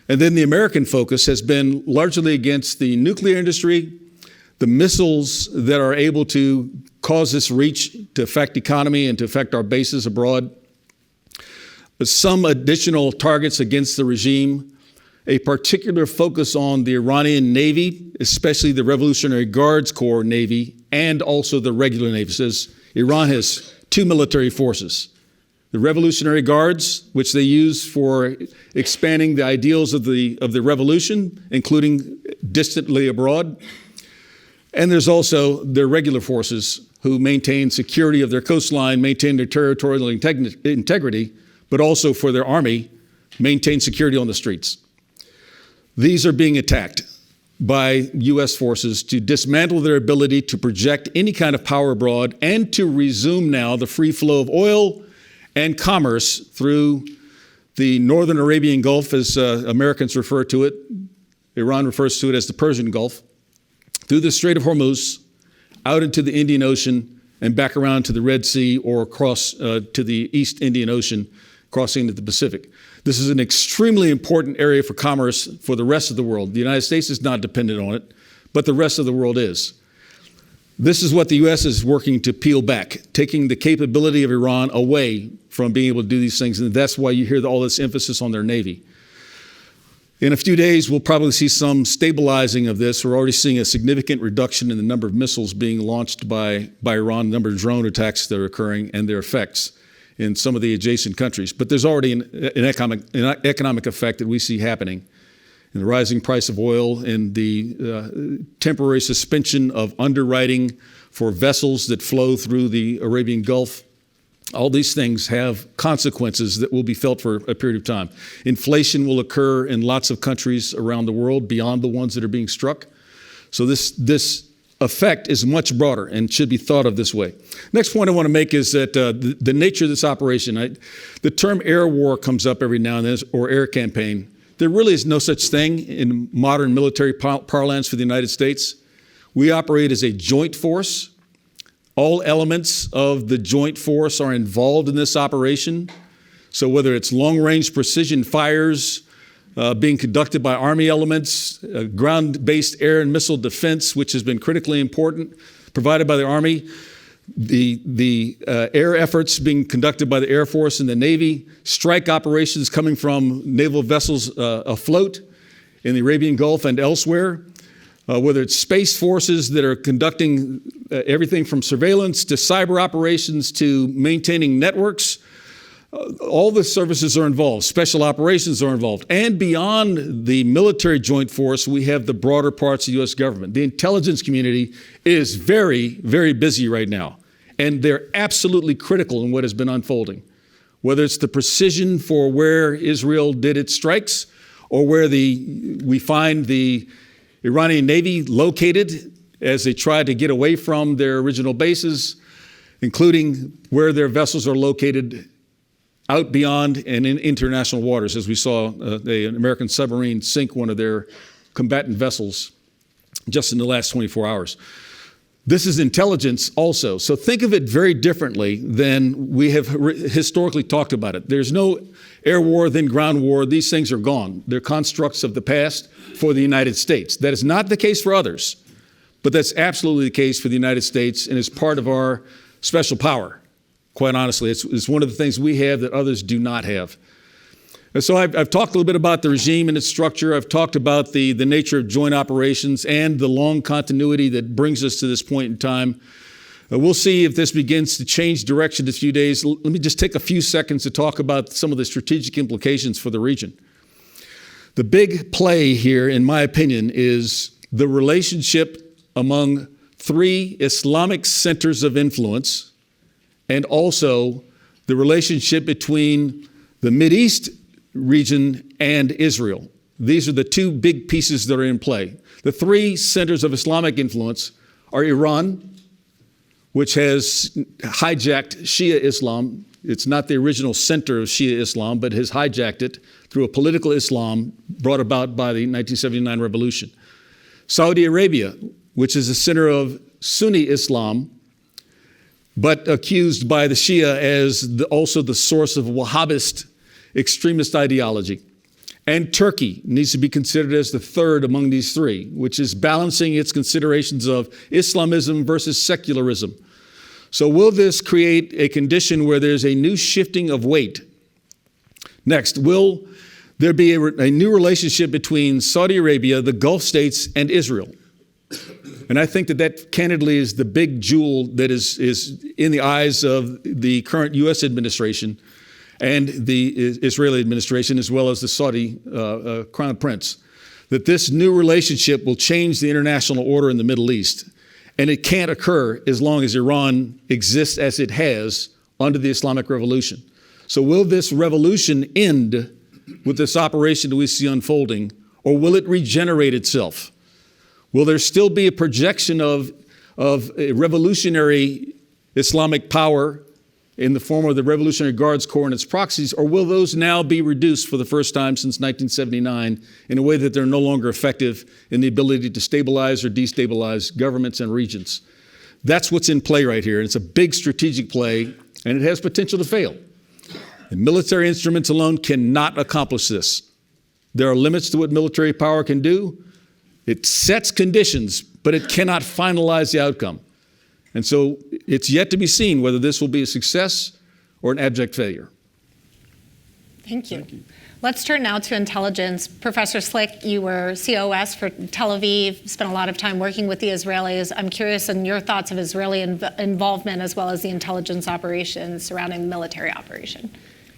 And then the American focus has been largely against the nuclear industry, the missiles that are able to cause this reach to affect economy and to affect our bases abroad. But some additional targets against the regime, a particular focus on the Iranian Navy, especially the Revolutionary Guards Corps Navy, and also the regular Navy. Says Iran has two military forces. The Revolutionary Guards, which they use for expanding the ideals of the revolution, including distantly abroad. And there's also their regular forces who maintain security of their coastline, maintain their territorial integrity, but also for their army, maintain security on the streets. These are being attacked by U.S. forces to dismantle their ability to project any kind of power abroad and to resume now the free flow of oil and commerce through the northern Arabian Gulf, as Americans refer to it. Iran refers to it as the Persian Gulf, through the Strait of Hormuz, out into the Indian Ocean, and back around to the Red Sea or across to the East Indian Ocean, crossing into the Pacific. This is an extremely important area for commerce for the rest of the world. The United States is not dependent on it, but the rest of the world is. This is what the U.S. is working to peel back, taking the capability of Iran away from being able to do these things, and that's why you hear all this emphasis on their Navy. In a few days, we'll probably see some stabilizing of this. We're already seeing a significant reduction in the number of missiles being launched by Iran, the number of drone attacks that are occurring, and their effects in some of the adjacent countries. But there's already an economic effect that we see happening in the rising price of oil and the temporary suspension of underwriting for vessels that flow through the Arabian Gulf. All these things have consequences that will be felt for a period of time. Inflation will occur in lots of countries around the world beyond the ones that are being struck. So this effect is much broader and should be thought of this way. Next point I want to make is that the nature of this operation, the term air war comes up every now and then, or air campaign. There really is no such thing in modern military parlance for the United States. We operate as a joint force. All elements of the joint force are involved in this operation. So whether it's long-range precision fires being conducted by Army elements, ground-based air and missile defense, which has been critically important, provided by the Army, the air efforts being conducted by the Air Force and the Navy, strike operations coming from naval vessels afloat in the Arabian Gulf and elsewhere, whether it's space forces that are conducting everything from surveillance to cyber operations to maintaining networks. All the services are involved. Special operations are involved. And beyond the military joint force, we have the broader parts of the U.S. government. The intelligence community is very, very busy right now. And they're absolutely critical in what has been unfolding. Whether it's the precision for where Israel did its strikes or where we find the Iranian Navy located as they try to get away from their original bases, including where their vessels are located out beyond and in international waters, as we saw an American submarine sink one of their combatant vessels just in the last 24 hours. This is intelligence also. So think of it very differently than we have historically talked about it. There's no air war, then ground war. These things are gone. They're constructs of the past for the United States. That is not the case for others, but that's absolutely the case for the United States and is part of our special power. Quite honestly, it's one of the things we have that others do not have. And so I've talked a little bit about the regime and its structure. I've talked about the nature of joint operations and the long continuity that brings us to this point in time. We'll see if this begins to change direction in a few days. Let me just take a few seconds to talk about some of the strategic implications for the region. The big play here, in my opinion, is the relationship among three Islamic centers of influence and also the relationship between the Mideast region and Israel. These are the two big pieces that are in play. The three centers of Islamic influence are Iran, which has hijacked Shia Islam. It's not the original center of Shia Islam, but has hijacked it through a political Islam brought about by the 1979 revolution. Saudi Arabia, which is a center of Sunni Islam, but accused by the Shia as also the source of Wahhabist extremist ideology. And Turkey needs to be considered as the third among these three, which is balancing its considerations of Islamism versus secularism. So will this create a condition where there's a new shifting of weight? Next, will there be a new relationship between Saudi Arabia, the Gulf states, and Israel? And I think that candidly is the big jewel that is in the eyes of the current U.S. administration and the Israeli administration, as well as the Saudi Crown Prince, that this new relationship will change the international order in the Middle East. And it can't occur as long as Iran exists as it has under the Islamic Revolution. So will this revolution end with this operation that we see unfolding, or will it regenerate itself? Will there still be a projection of a revolutionary Islamic power in the form of the Revolutionary Guards Corps and its proxies, or will those now be reduced for the first time since 1979 in a way that they're no longer effective in the ability to stabilize or destabilize governments and regions? That's what's in play right here. And it's a big strategic play, and it has potential to fail. And military instruments alone cannot accomplish this. There are limits to what military power can do. It sets conditions, but it cannot finalize the outcome. And so it's yet to be seen whether this will be a success or an abject failure. Thank you. Let's turn now to intelligence. Professor Slick, you were COS for Tel Aviv, spent a lot of time working with the Israelis. I'm curious in your thoughts of Israeli involvement as well as the intelligence operations surrounding the military operation.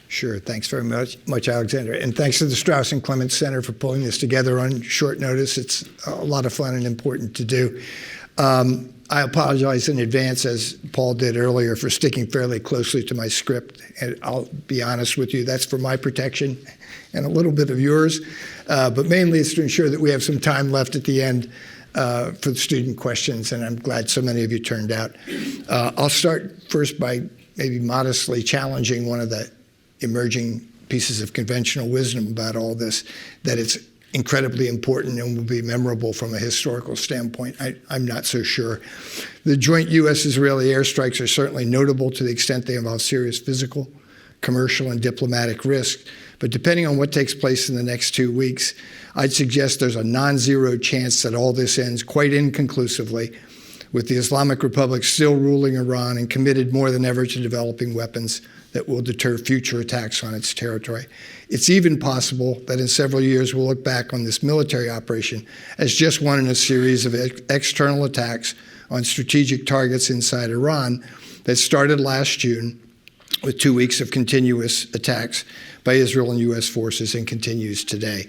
Sure. Thanks very much, Alexandra. And thanks to the Strauss and Clements Center for pulling this together on short notice. It's a lot of fun and important to do. I apologize in advance, as Paul did earlier, for sticking fairly closely to my script. And I'll be honest with you, that's for my protection and a little bit of yours. But mainly it's to ensure that we have some time left at the end for the student questions, and I'm glad so many of you turned out. I'll start first by maybe modestly challenging one of the emerging pieces of conventional wisdom about all this, that it's incredibly important and will be memorable from a historical standpoint. I'm not so sure. The joint U.S.-Israeli airstrikes are certainly notable to the extent they involve serious physical, commercial, and diplomatic risk. But depending on what takes place in the next 2 weeks, I'd suggest there's a non-zero chance that all this ends quite inconclusively, with the Islamic Republic still ruling Iran and committed more than ever to developing weapons that will deter future attacks on its territory. It's even possible that in several years we'll look back on this military operation as just one in a series of external attacks on strategic targets inside Iran that started last June with 2 weeks of continuous attacks by Israel and U.S. forces and continues today.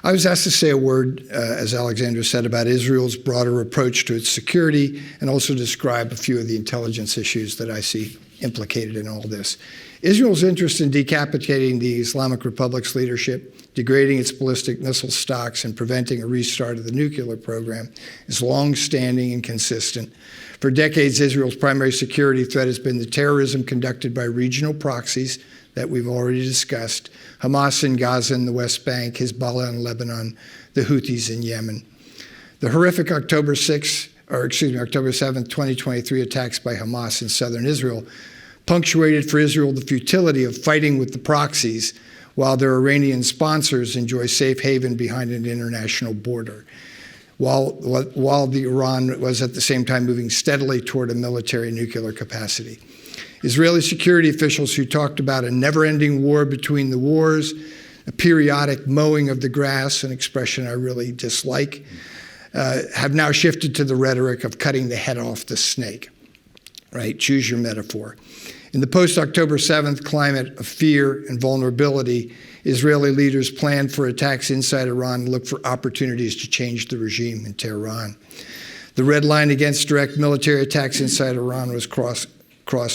I was asked to say a word, as Alexandra said, about Israel's broader approach to its security and also describe a few of the intelligence issues that I see implicated in all this. Israel's interest in decapitating the Islamic Republic's leadership, degrading its ballistic missile stocks, and preventing a restart of the nuclear program is long-standing and consistent. For decades, Israel's primary security threat has been the terrorism conducted by regional proxies that we've already discussed: Hamas in Gaza and the West Bank, Hezbollah in Lebanon, the Houthis in Yemen. The horrific October 7th, 2023 attacks by Hamas in southern Israel punctuated for Israel the futility of fighting with the proxies while their Iranian sponsors enjoy safe haven behind an international border, while the Iran was at the same time moving steadily toward a military nuclear capacity. Israeli security officials who talked about a never-ending war between the wars, a periodic mowing of the grass, an expression I really dislike, have now shifted to the rhetoric of cutting the head off the snake, right? Choose your metaphor. In the post-October 7th climate of fear and vulnerability, Israeli leaders planned for attacks inside Iran and looked for opportunities to change the regime in Tehran. The red line against direct military attacks inside Iran was crossed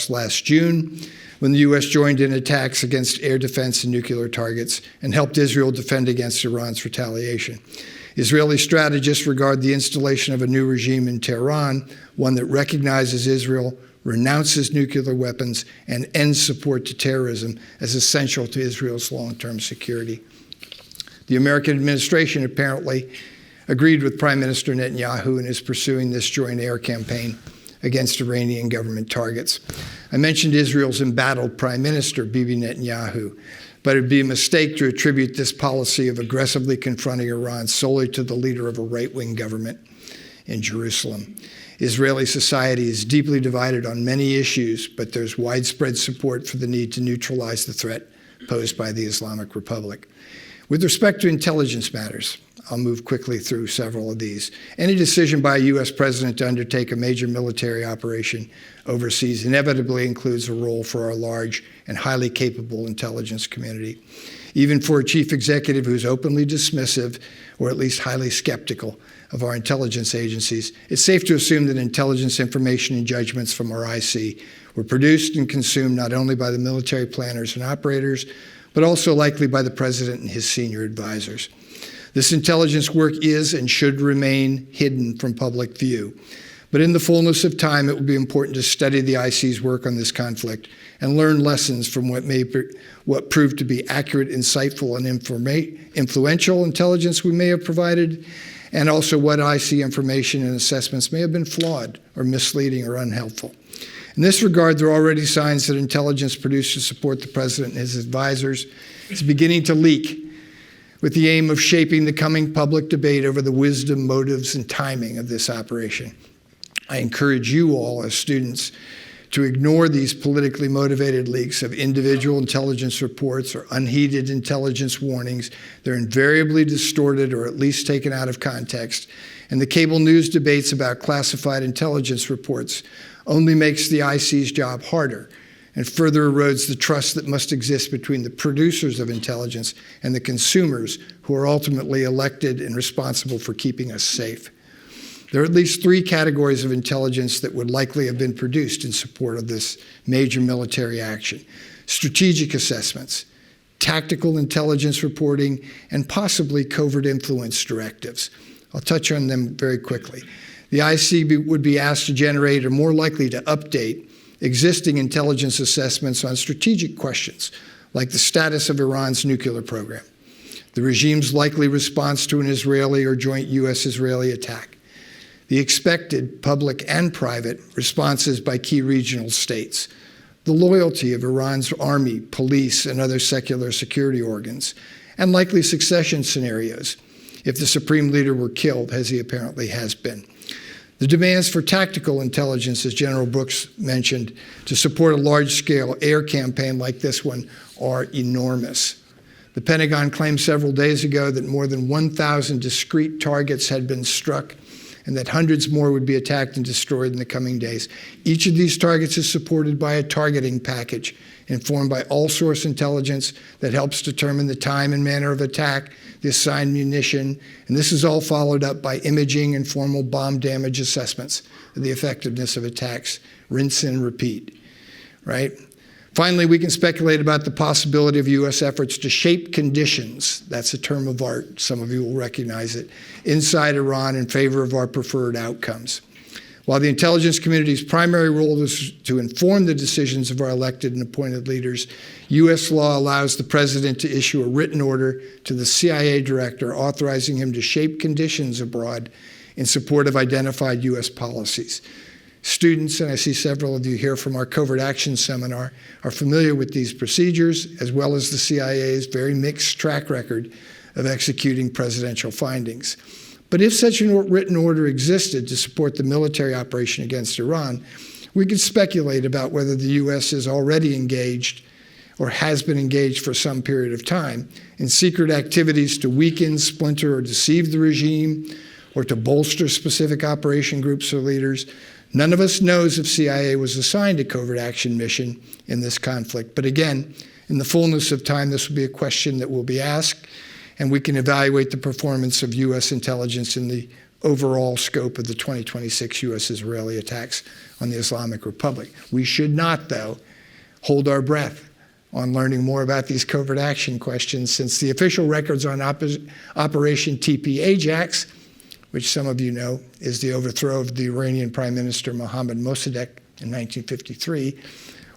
last June, when the U.S. joined in attacks against air defense and nuclear targets and helped Israel defend against Iran's retaliation. Israeli strategists regard the installation of a new regime in Tehran, one that recognizes Israel, renounces nuclear weapons, and ends support to terrorism, as essential to Israel's long-term security. The American administration apparently agreed with Prime Minister Netanyahu and is pursuing this joint air campaign against Iranian government targets. I mentioned Israel's embattled Prime Minister, Bibi Netanyahu, but it would be a mistake to attribute this policy of aggressively confronting Iran solely to the leader of a right-wing government in Jerusalem. Israeli society is deeply divided on many issues, but there's widespread support for the need to neutralize the threat posed by the Islamic Republic. With respect to intelligence matters, I'll move quickly through several of these. Any decision by a U.S. president to undertake a major military operation overseas inevitably includes a role for our large and highly capable intelligence community. Even for a chief executive who's openly dismissive, or at least highly skeptical, of our intelligence agencies, it's safe to assume that intelligence information and judgments from our IC were produced and consumed not only by the military planners and operators, but also likely by the president and his senior advisors. This intelligence work is and should remain hidden from public view. But in the fullness of time, it will be important to study the IC's work on this conflict and learn lessons from what proved to be accurate, insightful, and influential intelligence we may have provided, and also what IC information and assessments may have been flawed or misleading or unhelpful. In this regard, there are already signs that intelligence produced to support the president and his advisors is beginning to leak, with the aim of shaping the coming public debate over the wisdom, motives, and timing of this operation. I encourage you all as students to ignore these politically motivated leaks of individual intelligence reports or unheeded intelligence warnings. They're invariably distorted or at least taken out of context. And the cable news debates about classified intelligence reports only makes the IC's job harder and further erodes the trust that must exist between the producers of intelligence and the consumers who are ultimately elected and responsible for keeping us safe. There are at least 3 categories of intelligence that would likely have been produced in support of this major military action: strategic assessments, tactical intelligence reporting, and possibly covert influence directives. I'll touch on them very quickly. The IC would be asked to generate, or more likely to update, existing intelligence assessments on strategic questions, like the status of Iran's nuclear program, the regime's likely response to an Israeli or joint U.S.-Israeli attack, the expected public and private responses by key regional states, the loyalty of Iran's army, police, and other secular security organs, and likely succession scenarios if the supreme leader were killed, as he apparently has been. The demands for tactical intelligence, as General Brooks mentioned, to support a large-scale air campaign like this one are enormous. The Pentagon claimed several days ago that more than 1,000 discrete targets had been struck and that hundreds more would be attacked and destroyed in the coming days. Each of these targets is supported by a targeting package informed by all-source intelligence that helps determine the time and manner of attack, the assigned munition, and this is all followed up by imaging and formal bomb damage assessments of the effectiveness of attacks. Rinse and repeat, right? Finally, we can speculate about the possibility of U.S. efforts to shape conditions, that's a term of art, some of you will recognize it, inside Iran in favor of our preferred outcomes. While the intelligence community's primary role is to inform the decisions of our elected and appointed leaders, U.S. law allows the president to issue a written order to the CIA director authorizing him to shape conditions abroad in support of identified U.S. policies. Students, and I see several of you here from our Covert Action Seminar, are familiar with these procedures, as well as the CIA's very mixed track record of executing presidential findings. But if such a written order existed to support the military operation against Iran, we could speculate about whether the U.S. is already engaged or has been engaged for some period of time in secret activities to weaken, splinter, or deceive the regime, or to bolster specific operation groups or leaders. None of us knows if CIA was assigned a covert action mission in this conflict. But again, in the fullness of time, this will be a question that will be asked, and we can evaluate the performance of U.S. intelligence in the overall scope of the 2026 U.S.-Israeli attacks on the Islamic Republic. We should not, though, hold our breath on learning more about these covert action questions, since the official records on Operation TP Ajax, which some of you know is the overthrow of the Iranian Prime Minister Mohammad Mossadegh in 1953,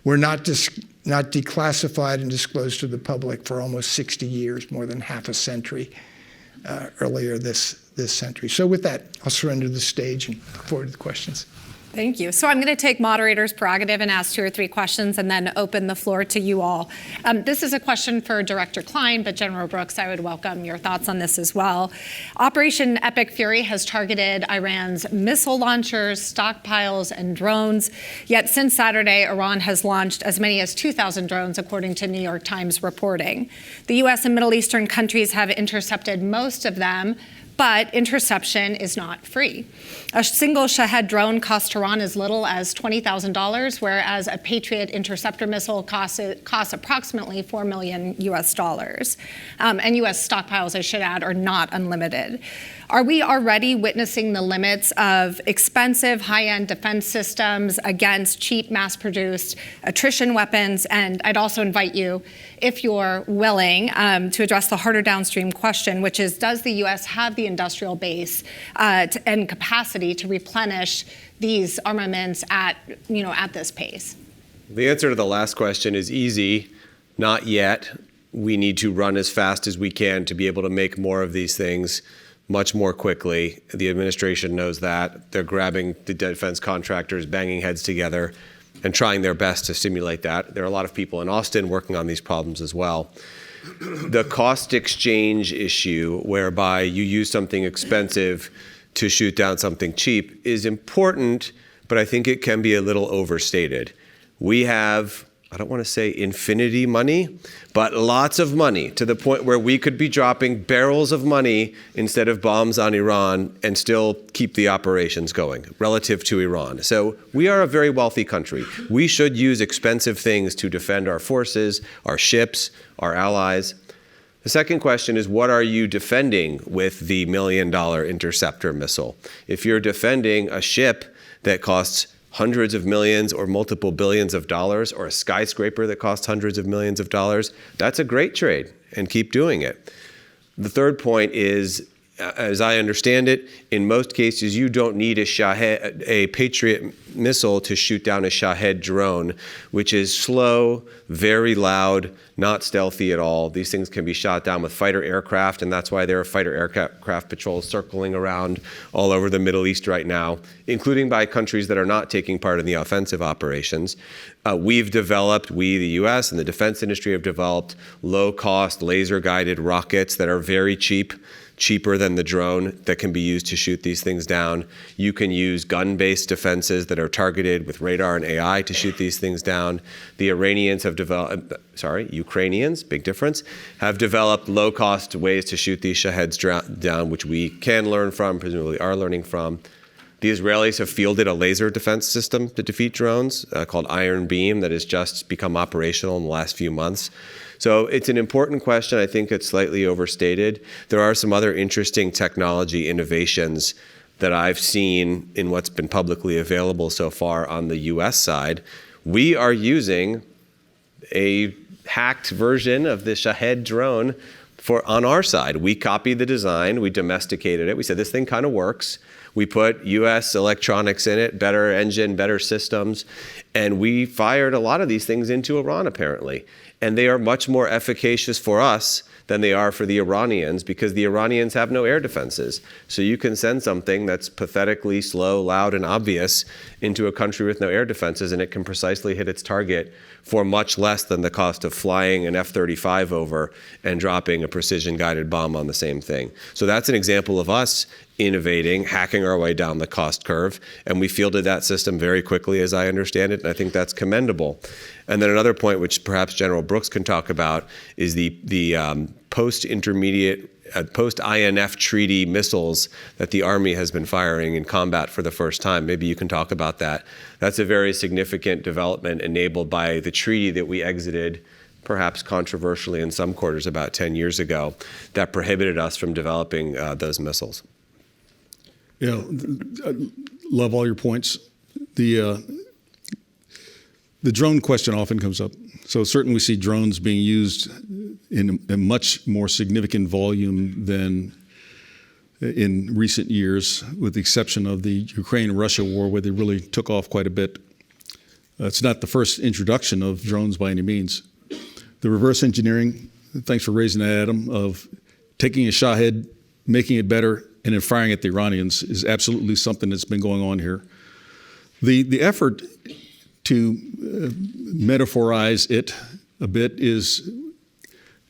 were not declassified and disclosed to the public for almost 60 years, more than half a century earlier this century. So with that, I'll surrender the stage and look forward to the questions. Thank you. So I'm going to take moderator's prerogative and ask 2 or 3 questions and then open the floor to you all. This is a question for Director Klein, but General Brooks, I would welcome your thoughts on this as well. Operation Epic Fury has targeted Iran's missile launchers, stockpiles, and drones. Yet since Saturday, Iran has launched as many as 2,000 drones, according to New York Times reporting. The U.S. and Middle Eastern countries have intercepted most of them, but interception is not free. A single Shahed drone costs Iran as little as $20,000, whereas a Patriot interceptor missile costs approximately $4 million US. And US stockpiles, I should add, are not unlimited. Are we already witnessing the limits of expensive high-end defense systems against cheap, mass-produced attrition weapons? And I'd also invite you, if you're willing, to address the harder downstream question, which is, does the U.S. have the industrial base and capacity to replenish these armaments at this pace? The answer to the last question is easy. Not yet. We need to run as fast as we can to be able to make more of these things much more quickly. The administration knows that. They're grabbing the defense contractors, banging heads together, and trying their best to stimulate that. There are a lot of people in Austin working on these problems as well. The cost exchange issue, whereby you use something expensive to shoot down something cheap, is important, but I think it can be a little overstated. We have, I don't want to say infinity money, but lots of money, to the point where we could be dropping barrels of money instead of bombs on Iran and still keep the operations going relative to Iran. So we are a very wealthy country. We should use expensive things to defend our forces, our ships, our allies. The second question is, what are you defending with the $1 million interceptor missile? If you're defending a ship that costs hundreds of millions or multiple billions of dollars, or a skyscraper that costs hundreds of millions of dollars, that's a great trade, and keep doing it. The third point is, as I understand it, in most cases, you don't need a Patriot missile to shoot down a Shahed drone, which is slow, very loud, not stealthy at all. These things can be shot down with fighter aircraft, and that's why there are fighter aircraft patrols circling around all over the Middle East right now, including by countries that are not taking part in the offensive operations. We've developed, the U.S. and the defense industry have developed low-cost, laser-guided rockets that are very cheap, cheaper than the drone, that can be used to shoot these things down. You can use gun-based defenses that are targeted with radar and AI to shoot these things down. The Ukrainians, big difference, have developed low-cost ways to shoot these Shaheds down, which we can learn from, presumably are learning from. The Israelis have fielded a laser defense system to defeat drones called Iron Beam that has just become operational in the last few months. So it's an important question. I think it's slightly overstated. There are some other interesting technology innovations that I've seen in what's been publicly available so far on the US side. We are using a hacked version of the Shahed drone on our side. We copied the design, we domesticated it. We said, this thing kind of works. We put US electronics in it, better engine, better systems, and we fired a lot of these things into Iran, apparently. And they are much more efficacious for us than they are for the Iranians, because the Iranians have no air defenses. So you can send something that's pathetically slow, loud, and obvious into a country with no air defenses, and it can precisely hit its target for much less than the cost of flying an F-35 over and dropping a precision-guided bomb on the same thing. So that's an example of us innovating, hacking our way down the cost curve, and we fielded that system very quickly, as I understand it, and I think that's commendable. And then another point, which perhaps General Brooks can talk about, is the post-intermediate, post-INF treaty missiles that the Army has been firing in combat for the first time. Maybe you can talk about that. That's a very significant development enabled by the treaty that we exited, perhaps controversially in some quarters, about 10 years ago, that prohibited us from developing those missiles. Yeah, I love all your points. The drone question often comes up. So certainly we see drones being used in a much more significant volume than in recent years, with the exception of the Ukraine-Russia war, where they really took off quite a bit. It's not the first introduction of drones by any means. The reverse engineering, thanks for raising that, Adam, of taking a Shahed, making it better, and then firing at the Iranians is absolutely something that's been going on here. The effort to metaphorize it a bit is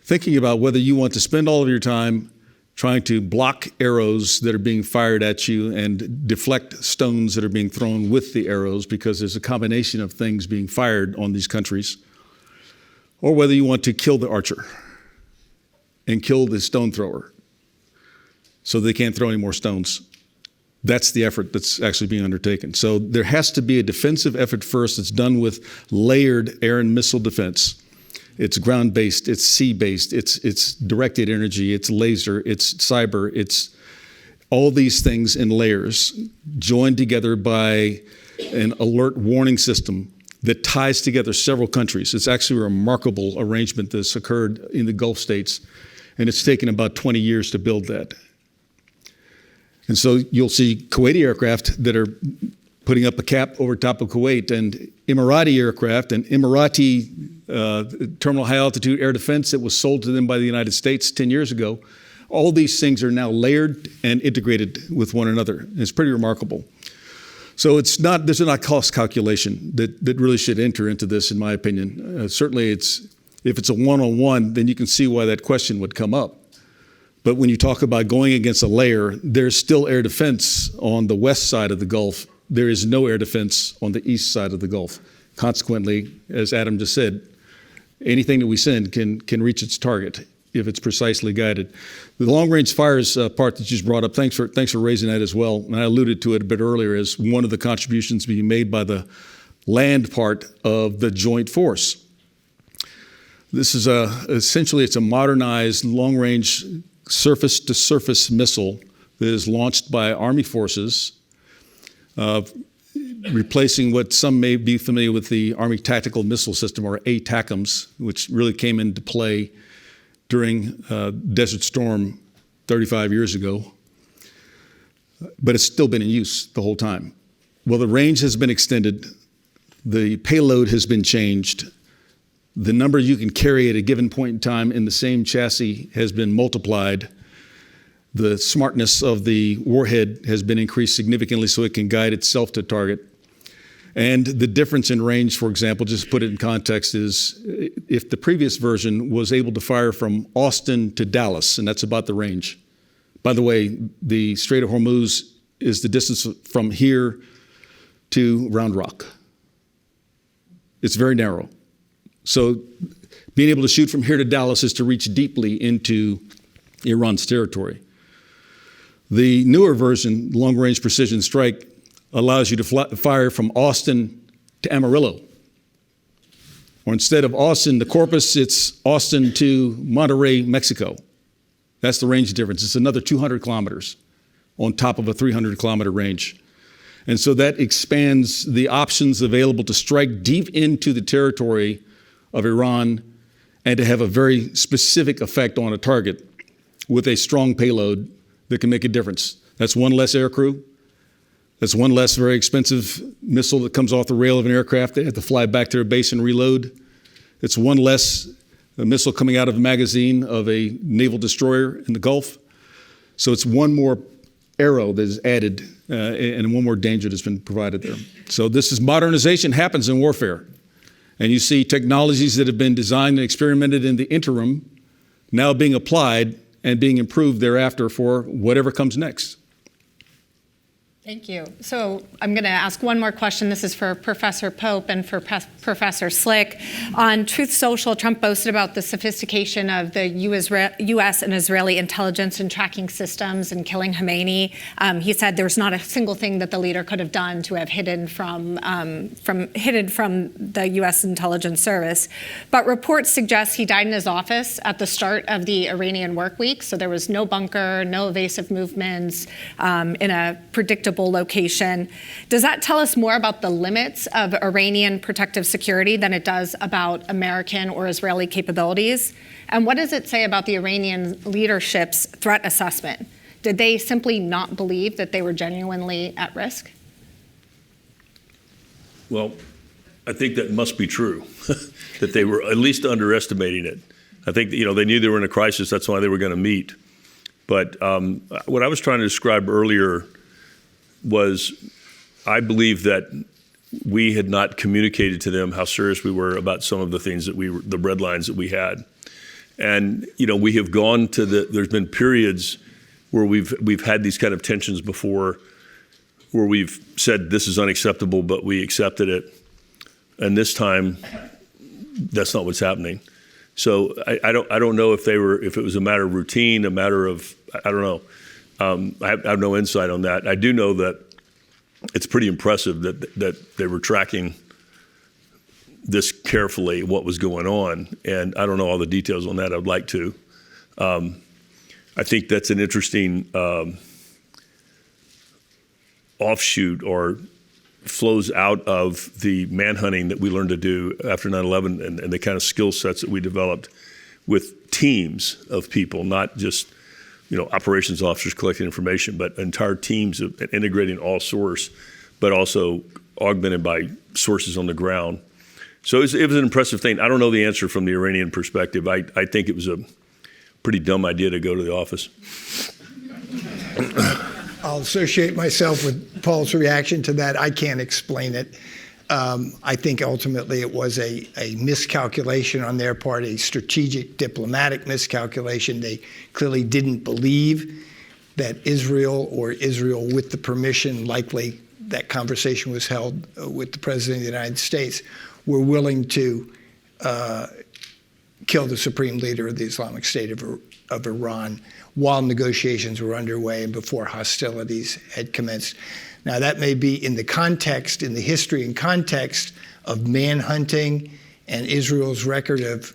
thinking about whether you want to spend all of your time trying to block arrows that are being fired at you and deflect stones that are being thrown with the arrows, because there's a combination of things being fired on these countries, or whether you want to kill the archer and kill the stone thrower so they can't throw any more stones. That's the effort that's actually being undertaken. So there has to be a defensive effort first that's done with layered air and missile defense. It's ground-based, it's sea-based, it's directed energy, it's laser, it's cyber, it's all these things in layers joined together by an alert warning system that ties together several countries. It's actually a remarkable arrangement that's occurred in the Gulf states, and it's taken about 20 years to build that. And so you'll see Kuwaiti aircraft that are putting up a cap over top of Kuwait, and Emirati aircraft and Emirati terminal high altitude air defense that was sold to them by the United States 10 years ago. All these things are now layered and integrated with one another. It's pretty remarkable. So there's not a cost calculation that really should enter into this, in my opinion. Certainly if it's a one-on-one, then you can see why that question would come up. But when you talk about going against a layer, there's still air defense on the west side of the Gulf. There is no air defense on the east side of the Gulf. Consequently, as Adam just said, anything that we send can reach its target if it's precisely guided. The long-range fires part that you just brought up, thanks for raising that as well. And I alluded to it a bit earlier as one of the contributions being made by the land part of the joint force. This is essentially it's a modernized long-range surface-to-surface missile that is launched by Army forces, replacing what some may be familiar with, the Army Tactical Missile System, or ATACMS, which really came into play during Desert Storm 35 years ago. But it's still been in use the whole time. Well, the range has been extended. The payload has been changed. The number you can carry at a given point in time in the same chassis has been multiplied. The smartness of the warhead has been increased significantly so it can guide itself to target. And the difference in range, for example, just to put it in context, is if the previous version was able to fire from Austin to Dallas, and that's about the range. By the way, the Strait of Hormuz is the distance from here to Round Rock. It's very narrow. So being able to shoot from here to Dallas is to reach deeply into Iran's territory. The newer version, long-range precision strike, allows you to fire from Austin to Amarillo. Or instead of Austin to Corpus, it's Austin to Monterrey, Mexico. That's the range difference. It's another 200 kilometers on top of a 300-kilometer range. And so that expands the options available to strike deep into the territory of Iran and to have a very specific effect on a target with a strong payload that can make a difference. That's one less aircrew. That's one less very expensive missile that comes off the rail of an aircraft. They have to fly back to their base and reload. It's one less missile coming out of a magazine of a naval destroyer in the Gulf. So it's one more arrow that is added and one more danger that's been provided there. So this is modernization happens in warfare. And you see technologies that have been designed and experimented in the interim now being applied and being improved thereafter for whatever comes next. Thank you. So I'm going to ask one more question. This is for Professor Pope and for Professor Slick. On Truth Social, Trump boasted about the sophistication of the U.S. and Israeli intelligence and tracking systems in killing Khomeini. He said there's not a single thing that the leader could have done to have hidden from the U.S. intelligence service. But reports suggest he died in his office at the start of the Iranian work week. So there was no bunker, no evasive movements in a predictable location. Does that tell us more about the limits of Iranian protective security than it does about American or Israeli capabilities? And what does it say about the Iranian leadership's threat assessment? Did they simply not believe that they were genuinely at risk? Well, I think that must be true, that they were at least underestimating it. I think they knew they were in a crisis. That's why they were going to meet. But what I was trying to describe earlier was I believe that we had not communicated to them how serious we were about some of the things the red lines that we had. And, we have gone to there's been periods where we've had these kind of tensions before, where we've said this is unacceptable, but we accepted it. And this time, that's not what's happening. So I don't know if it was a matter of routine, a matter of, I don't know. I have no insight on that. I do know that it's pretty impressive that they were tracking this carefully, what was going on. And I don't know all the details on that. I'd like to. I think that's an interesting offshoot or flows out of the manhunting that we learned to do after 9/11 and the kind of skill sets that we developed with teams of people, not just operations officers collecting information, but entire teams of integrating all source, but also augmented by sources on the ground. So it was an impressive thing. I don't know the answer from the Iranian perspective. I think it was a pretty dumb idea to go to the office. I'll associate myself with Paul's reaction to that. I can't explain it. I think ultimately it was a miscalculation on their part, a strategic diplomatic miscalculation. They clearly didn't believe that Israel or Israel with the permission, likely that conversation was held with the President of the United States, were willing to kill the supreme leader of the Islamic State of Iran while negotiations were underway and before hostilities had commenced. Now, that may be in the history and context of manhunting and Israel's record of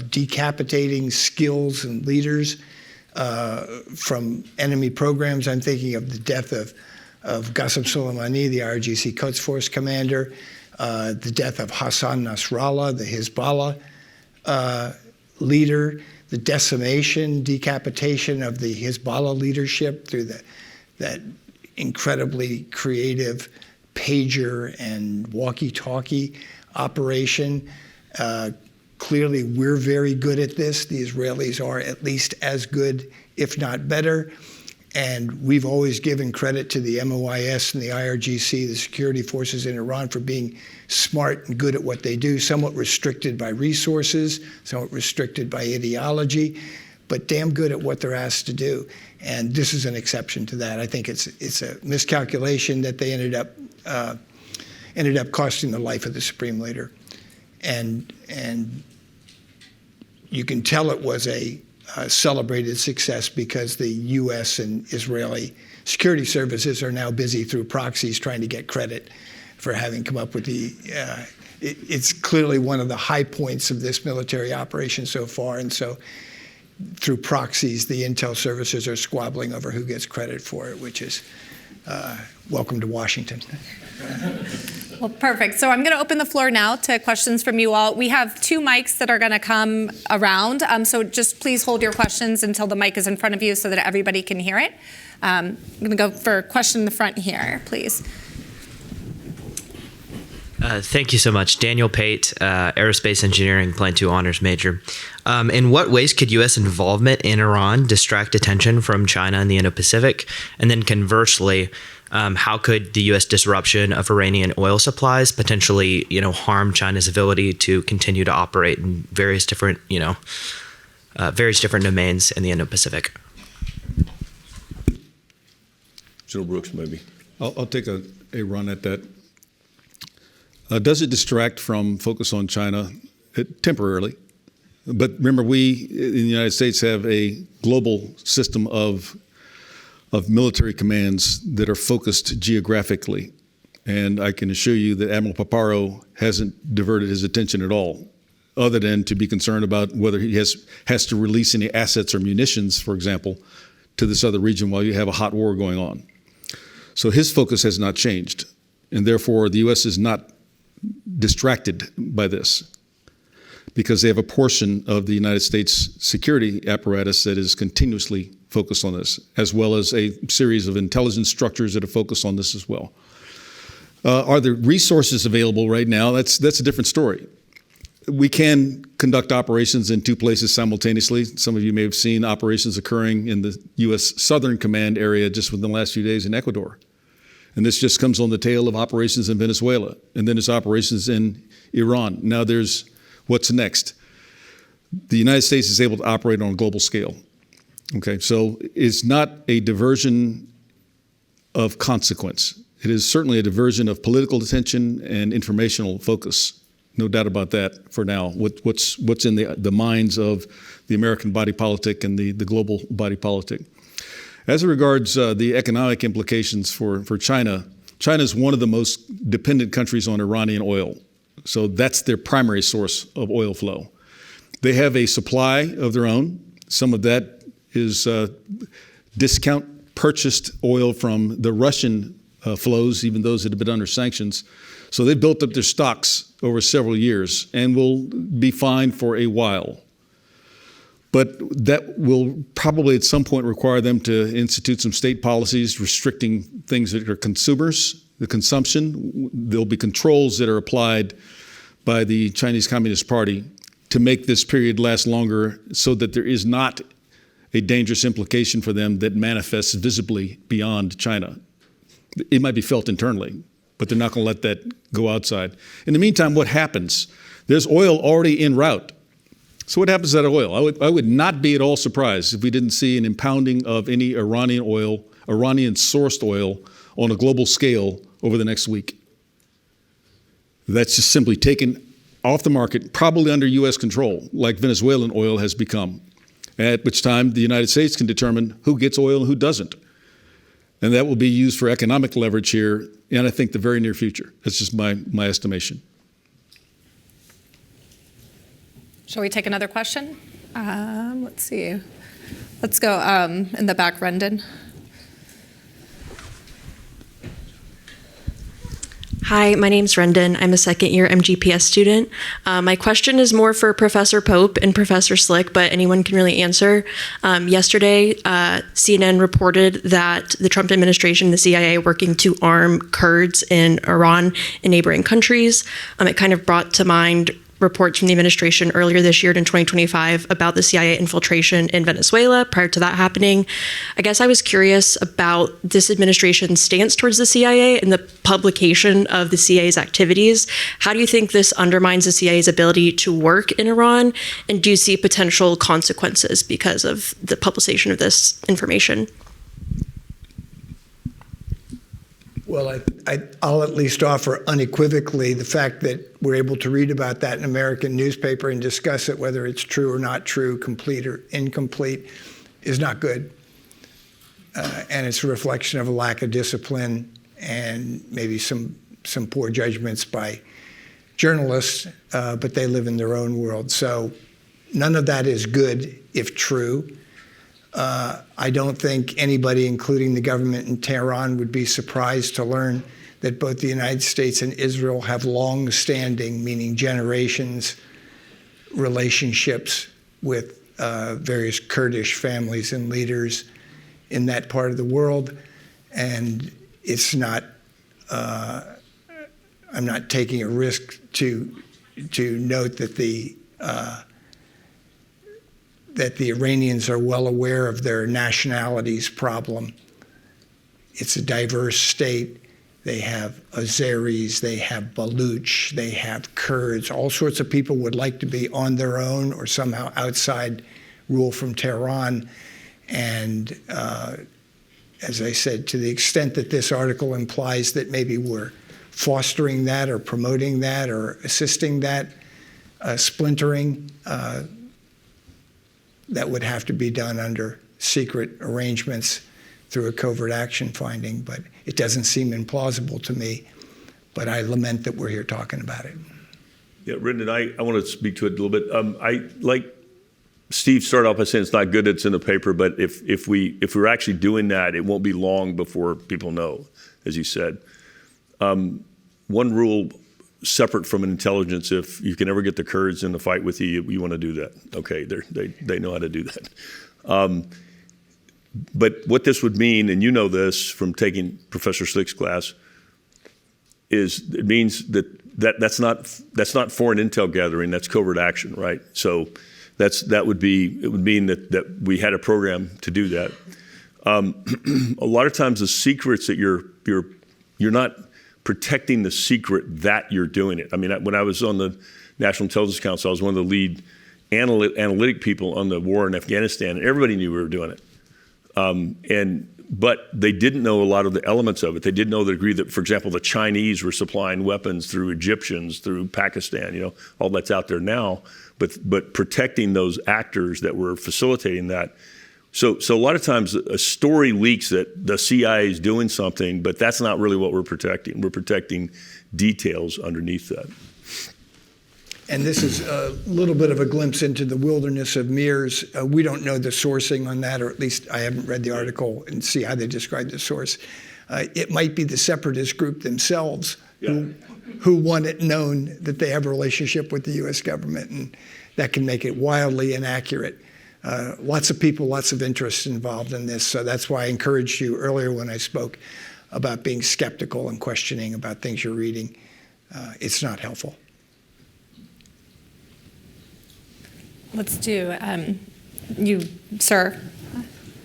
decapitating skills and leaders from enemy programs. I'm thinking of the death of Qasem Soleimani, the IRGC Quds Force commander, the death of Hassan Nasrallah, the Hezbollah leader, the decapitation of the Hezbollah leadership through that incredibly creative pager and walkie-talkie operation. Clearly, we're very good at this. The Israelis are at least as good, if not better. And we've always given credit to the MOIS and the IRGC, the security forces in Iran, for being smart and good at what they do, somewhat restricted by resources, somewhat restricted by ideology, but damn good at what they're asked to do. And this is an exception to that. I think it's a miscalculation that they ended up costing the life of the supreme leader. And you can tell it was a celebrated success because the U.S. and Israeli security services are now busy through proxies trying to get credit for having come up with it's clearly one of the high points of this military operation so far. And so through proxies, the intel services are squabbling over who gets credit for it, which is welcome to Washington. Well, perfect. So I'm going to open the floor now to questions from you all. We have 2 mics that are going to come around. So just please hold your questions until the mic is in front of you so that everybody can hear it. I'm going to go for a question in the front here, please. Thank you so much. Daniel Pate, Aerospace Engineering, Plan 2 Honors Major. In what ways could U.S. involvement in Iran distract attention from China and the Indo-Pacific? And then conversely, how could the U.S. disruption of Iranian oil supplies potentially, harm China's ability to continue to operate in various different domains in the Indo-Pacific? General Brooks, maybe. I'll take a run at that. Does it distract from focus on China? Temporarily. But remember, we in the United States have a global system of military commands that are focused geographically. And I can assure you that Admiral Paparo hasn't diverted his attention at all, other than to be concerned about whether he has to release any assets or munitions, for example, to this other region while you have a hot war going on. So his focus has not changed. And therefore, the U.S. is not distracted by this because they have a portion of the United States security apparatus that is continuously focused on this, as well as a series of intelligence structures that are focused on this as well. Are there resources available right now? That's a different story. We can conduct operations in 2 places simultaneously. Some of you may have seen operations occurring in the U.S. Southern Command area just within the last few days in Ecuador. And this just comes on the tail of operations in Venezuela. And then there's operations in Iran. Now there's what's next. The United States is able to operate on a global scale. Okay, so it's not a diversion of consequence. It is certainly a diversion of political attention and informational focus. No doubt about that for now. What's in the minds of the American body politic and the global body politic. As regards the economic implications for China, China is one of the most dependent countries on Iranian oil. So that's their primary source of oil flow. They have a supply of their own. Some of that is discount purchased oil from the Russian flows, even those that have been under sanctions. So they've built up their stocks over several years and will be fine for a while. But that will probably at some point require them to institute some state policies restricting things that are consumers, the consumption. There'll be controls that are applied by the Chinese Communist Party to make this period last longer so that there is not a dangerous implication for them that manifests visibly beyond China. It might be felt internally, but they're not going to let that go outside. In the meantime, what happens? There's oil already en route. So what happens to that oil? I would not be at all surprised if we didn't see an impounding of any Iranian oil, Iranian-sourced oil, on a global scale over the next week. That's just simply taken off the market, probably under U.S. control, like Venezuelan oil has become, at which time the United States can determine who gets oil and who doesn't. And that will be used for economic leverage here, and I think the very near future. That's just my estimation. Shall we take another question? Let's see. Let's go in the back, Rendon. Hi, my name's Rendon. I'm a second-year MGPS student. My question is more for Professor Pope and Professor Slick, but anyone can really answer. Yesterday, CNN reported that the Trump administration, the CIA, are working to arm Kurds in Iran and neighboring countries. It kind of brought to mind reports from the administration earlier this year in 2025 about the CIA infiltration in Venezuela prior to that happening. I guess I was curious about this administration's stance towards the CIA and the publication of the CIA's activities. How do you think this undermines the CIA's ability to work in Iran? And do you see potential consequences because of the publication of this information? Well, I'll at least offer unequivocally the fact that we're able to read about that in an American newspaper and discuss it, whether it's true or not true, complete or incomplete, is not good. And it's a reflection of a lack of discipline and maybe some poor judgments by journalists, but they live in their own world. So none of that is good if true. I don't think anybody, including the government in Tehran, would be surprised to learn that both the United States and Israel have long-standing, meaning generations, relationships with various Kurdish families and leaders in that part of the world. And it's not, I'm not taking a risk to note that the Iranians are well aware of their nationalities problem. It's a diverse state. They have Azeris, they have Baluch, they have Kurds. All sorts of people would like to be on their own or somehow outside rule from Tehran. And as I said, to the extent that this article implies that maybe we're fostering that or promoting that or assisting that splintering, that would have to be done under secret arrangements through a covert action finding, but it doesn't seem implausible to me. But I lament that we're here talking about it. Yeah, Rendon, I want to speak to it a little bit. I like Steve started off by saying it's not good it's in the paper, but if we're actually doing that, it won't be long before people know, as you said. One rule separate from an intelligence, if you can ever get the Kurds in the fight with you, you want to do that. Okay, they know how to do that. But what this would mean, and you know this from taking Professor Slick's class, is it means that's not foreign intel gathering, that's covert action, right? So it would mean that we had a program to do that. A lot of times the secrets that you're you're not protecting the secret that you're doing it. I mean, when I was on the National Intelligence Council, I was one of the lead analytic people on the war in Afghanistan, and everybody knew we were doing it. But they didn't know a lot of the elements of it. They didn't know the degree that, for example, the Chinese were supplying weapons through Egyptians, through Pakistan, all that's out there now, but protecting those actors that were facilitating that. So a lot of times a story leaks that the CIA is doing something, but that's not really what we're protecting. We're protecting details underneath that. And this is a little bit of a glimpse into the wilderness of mirrors. We don't know the sourcing on that, or at least I haven't read the article and see how they describe the source. It might be the separatist group themselves who want it known that they have a relationship with the U.S. government, and that can make it wildly inaccurate. Lots of people, lots of interest involved in this. So that's why I encouraged you earlier when I spoke about being skeptical and questioning about things you're reading. It's not helpful. Let's do you, sir.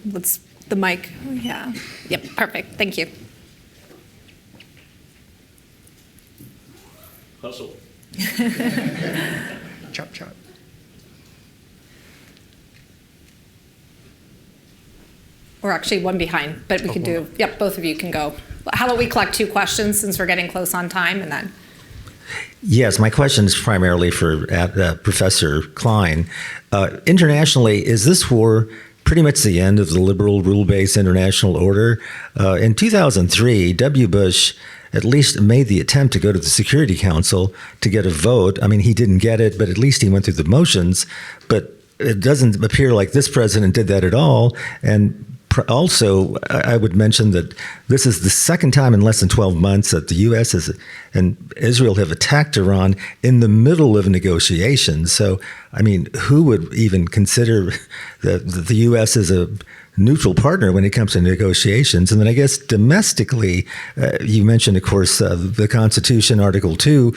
Let's the mic. Yeah. Yep. Perfect. Thank you. Hustle. Chop, chop. We're actually one behind, but we can do. Yep. Both of you can go. How about we collect 2 questions since we're getting close on time, and then. Yes, my question is primarily for Professor Klein. Internationally, is this war pretty much the end of the liberal rule-based international order? In 2003, W. Bush at least made the attempt to go to the Security Council to get a vote. I mean, he didn't get it, but at least he went through the motions. But it doesn't appear like this president did that at all. And also, I would mention that this is the second time in less than 12 months that the U.S. and Israel have attacked Iran in the middle of negotiations. So, I mean, who would even consider the U.S. as a neutral partner when it comes to negotiations? And then I guess domestically, you mentioned, of course, the Constitution, Article 2.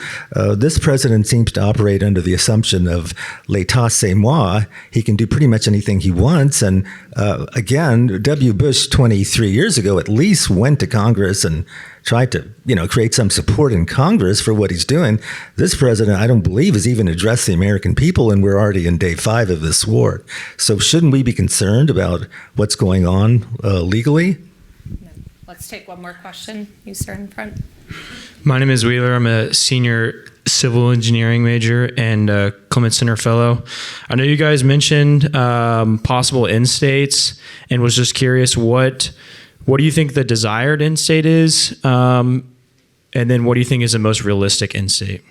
This president seems to operate under the assumption of l'état c'est moi. He can do pretty much anything he wants. And again, W. Bush 23 years ago at least went to Congress and tried to, create some support in Congress for what he's doing. This president, I don't believe, has even addressed the American people, and we're already in day 5 of this war. So shouldn't we be concerned about what's going on legally? Let's take one more question. You, sir, in front. My name is Wheeler. I'm a senior civil engineering major and a Clements Center fellow. I know you guys mentioned possible end states, and was just curious what do you think the desired end state is, and then what do you think is the most realistic end state?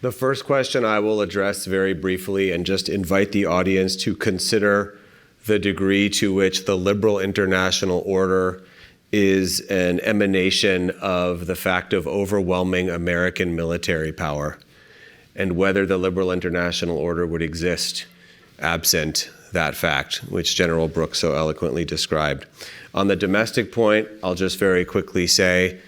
The first question I will address very briefly and just invite the audience to consider the degree to which the liberal international order is an emanation of the fact of overwhelming American military power, and whether the liberal international order would exist absent that fact, which General Brooks so eloquently described. On the domestic point, I'll just very quickly say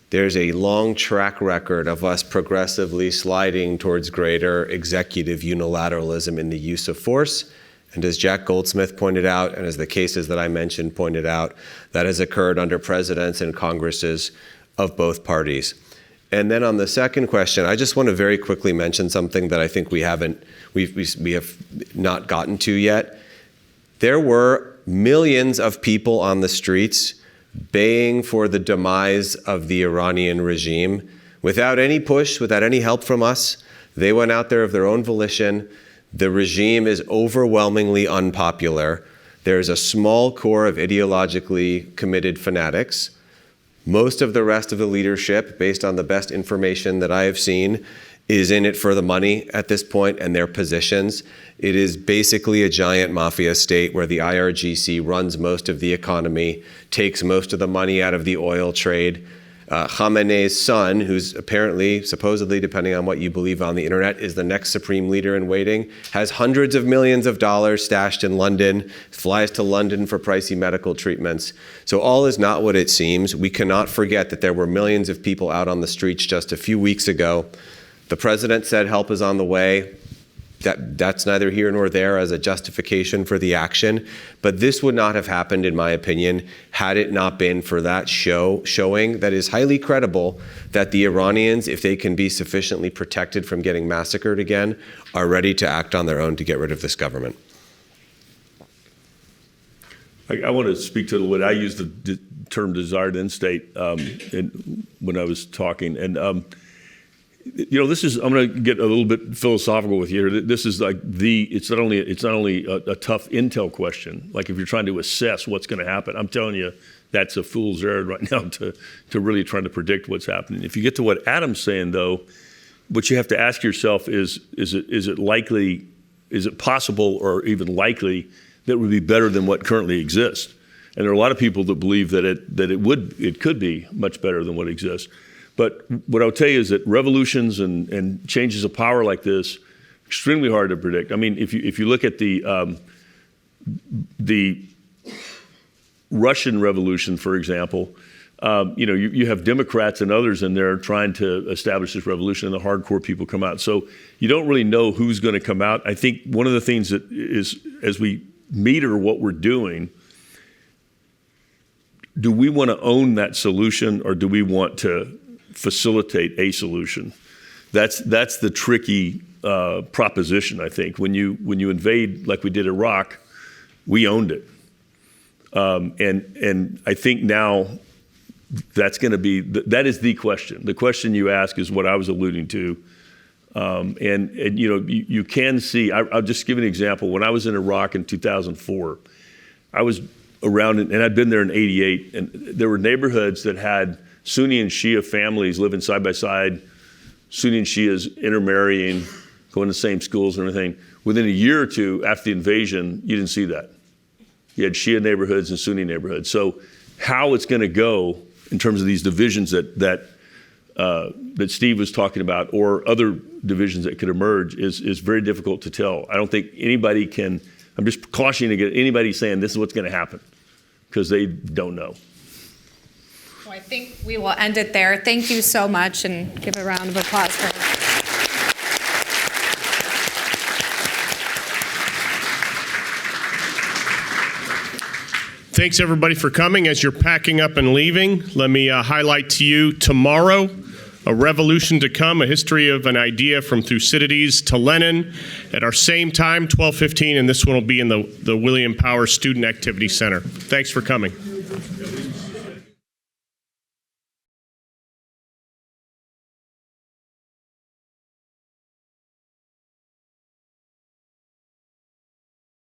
there's a long track record of us progressively sliding towards greater executive unilateralism in the use of force. And as Jack Goldsmith pointed out, and as the cases that I mentioned pointed out, that has occurred under presidents and Congresses of both parties. And then on the second question, I just want to very quickly mention something that I think we have not gotten to yet. There were millions of people on the streets baying for the demise of the Iranian regime without any push, without any help from us. They went out there of their own volition. The regime is overwhelmingly unpopular. There's a small core of ideologically committed fanatics. Most of the rest of the leadership, based on the best information that I have seen, is in it for the money at this point and their positions. It is basically a giant mafia state where the IRGC runs most of the economy, takes most of the money out of the oil trade. Khamenei's son, who's apparently, supposedly, depending on what you believe on the internet, is the next supreme leader in waiting, has hundreds of millions of dollars stashed in London, flies to London for pricey medical treatments. So all is not what it seems. We cannot forget that there were millions of people out on the streets just a few weeks ago. The president said help is on the way. that's neither here nor there as a justification for the action. But this would not have happened, in my opinion, had it not been for that showing that is highly credible that the Iranians, if they can be sufficiently protected from getting massacred again, are ready to act on their own to get rid of this government. I want to speak to what I used the term desired end state when I was talking. And, this is, I'm going to get a little bit philosophical with you here. This is like it's not only a tough intel question, like if you're trying to assess what's going to happen. I'm telling you, that's a fool's errand right now to really trying to predict what's happening. If you get to what Adam's saying, though, what you have to ask yourself is it likely, is it possible or even likely that would be better than what currently exists? And there are a lot of people that believe that it could be much better than what exists. But what I'll tell you is that revolutions and changes of power like this, extremely hard to predict. I mean, if you look at the Russian Revolution, for example, you have Democrats and others in there trying to establish this revolution, and the hardcore people come out. So you don't really know who's going to come out. I think one of the things that is, as we meter what we're doing, do we want to own that solution or do we want to facilitate a solution? That's the tricky proposition, I think. When you invade like we did Iraq, we owned it. And I think now that's going to be, that is the question. The question you ask is what I was alluding to. And you can see, I'll just give an example. When I was in Iraq in 2004, I was around, and I'd been there in '88, and there were neighborhoods that had Sunni and Shia families living side by side, Sunni and Shias intermarrying, going to the same schools and everything. Within a year or two after the invasion, you didn't see that. You had Shia neighborhoods and Sunni neighborhoods. So how it's going to go in terms of these divisions that Steve was talking about, or other divisions that could emerge, is very difficult to tell. I don't think anybody can, I'm just cautioning against anybody saying this is what's going to happen, because they don't know. Well, I think we will end it there. Thank you so much, and give a round of applause for him. Thanks, everybody, for coming. As you're packing up and leaving, let me highlight to you tomorrow, A Revolution to Come, a history of an idea from Thucydides to Lenin, at our same time, 12:15, and this one will be in the William Powers Student Activity Center. Thanks for coming.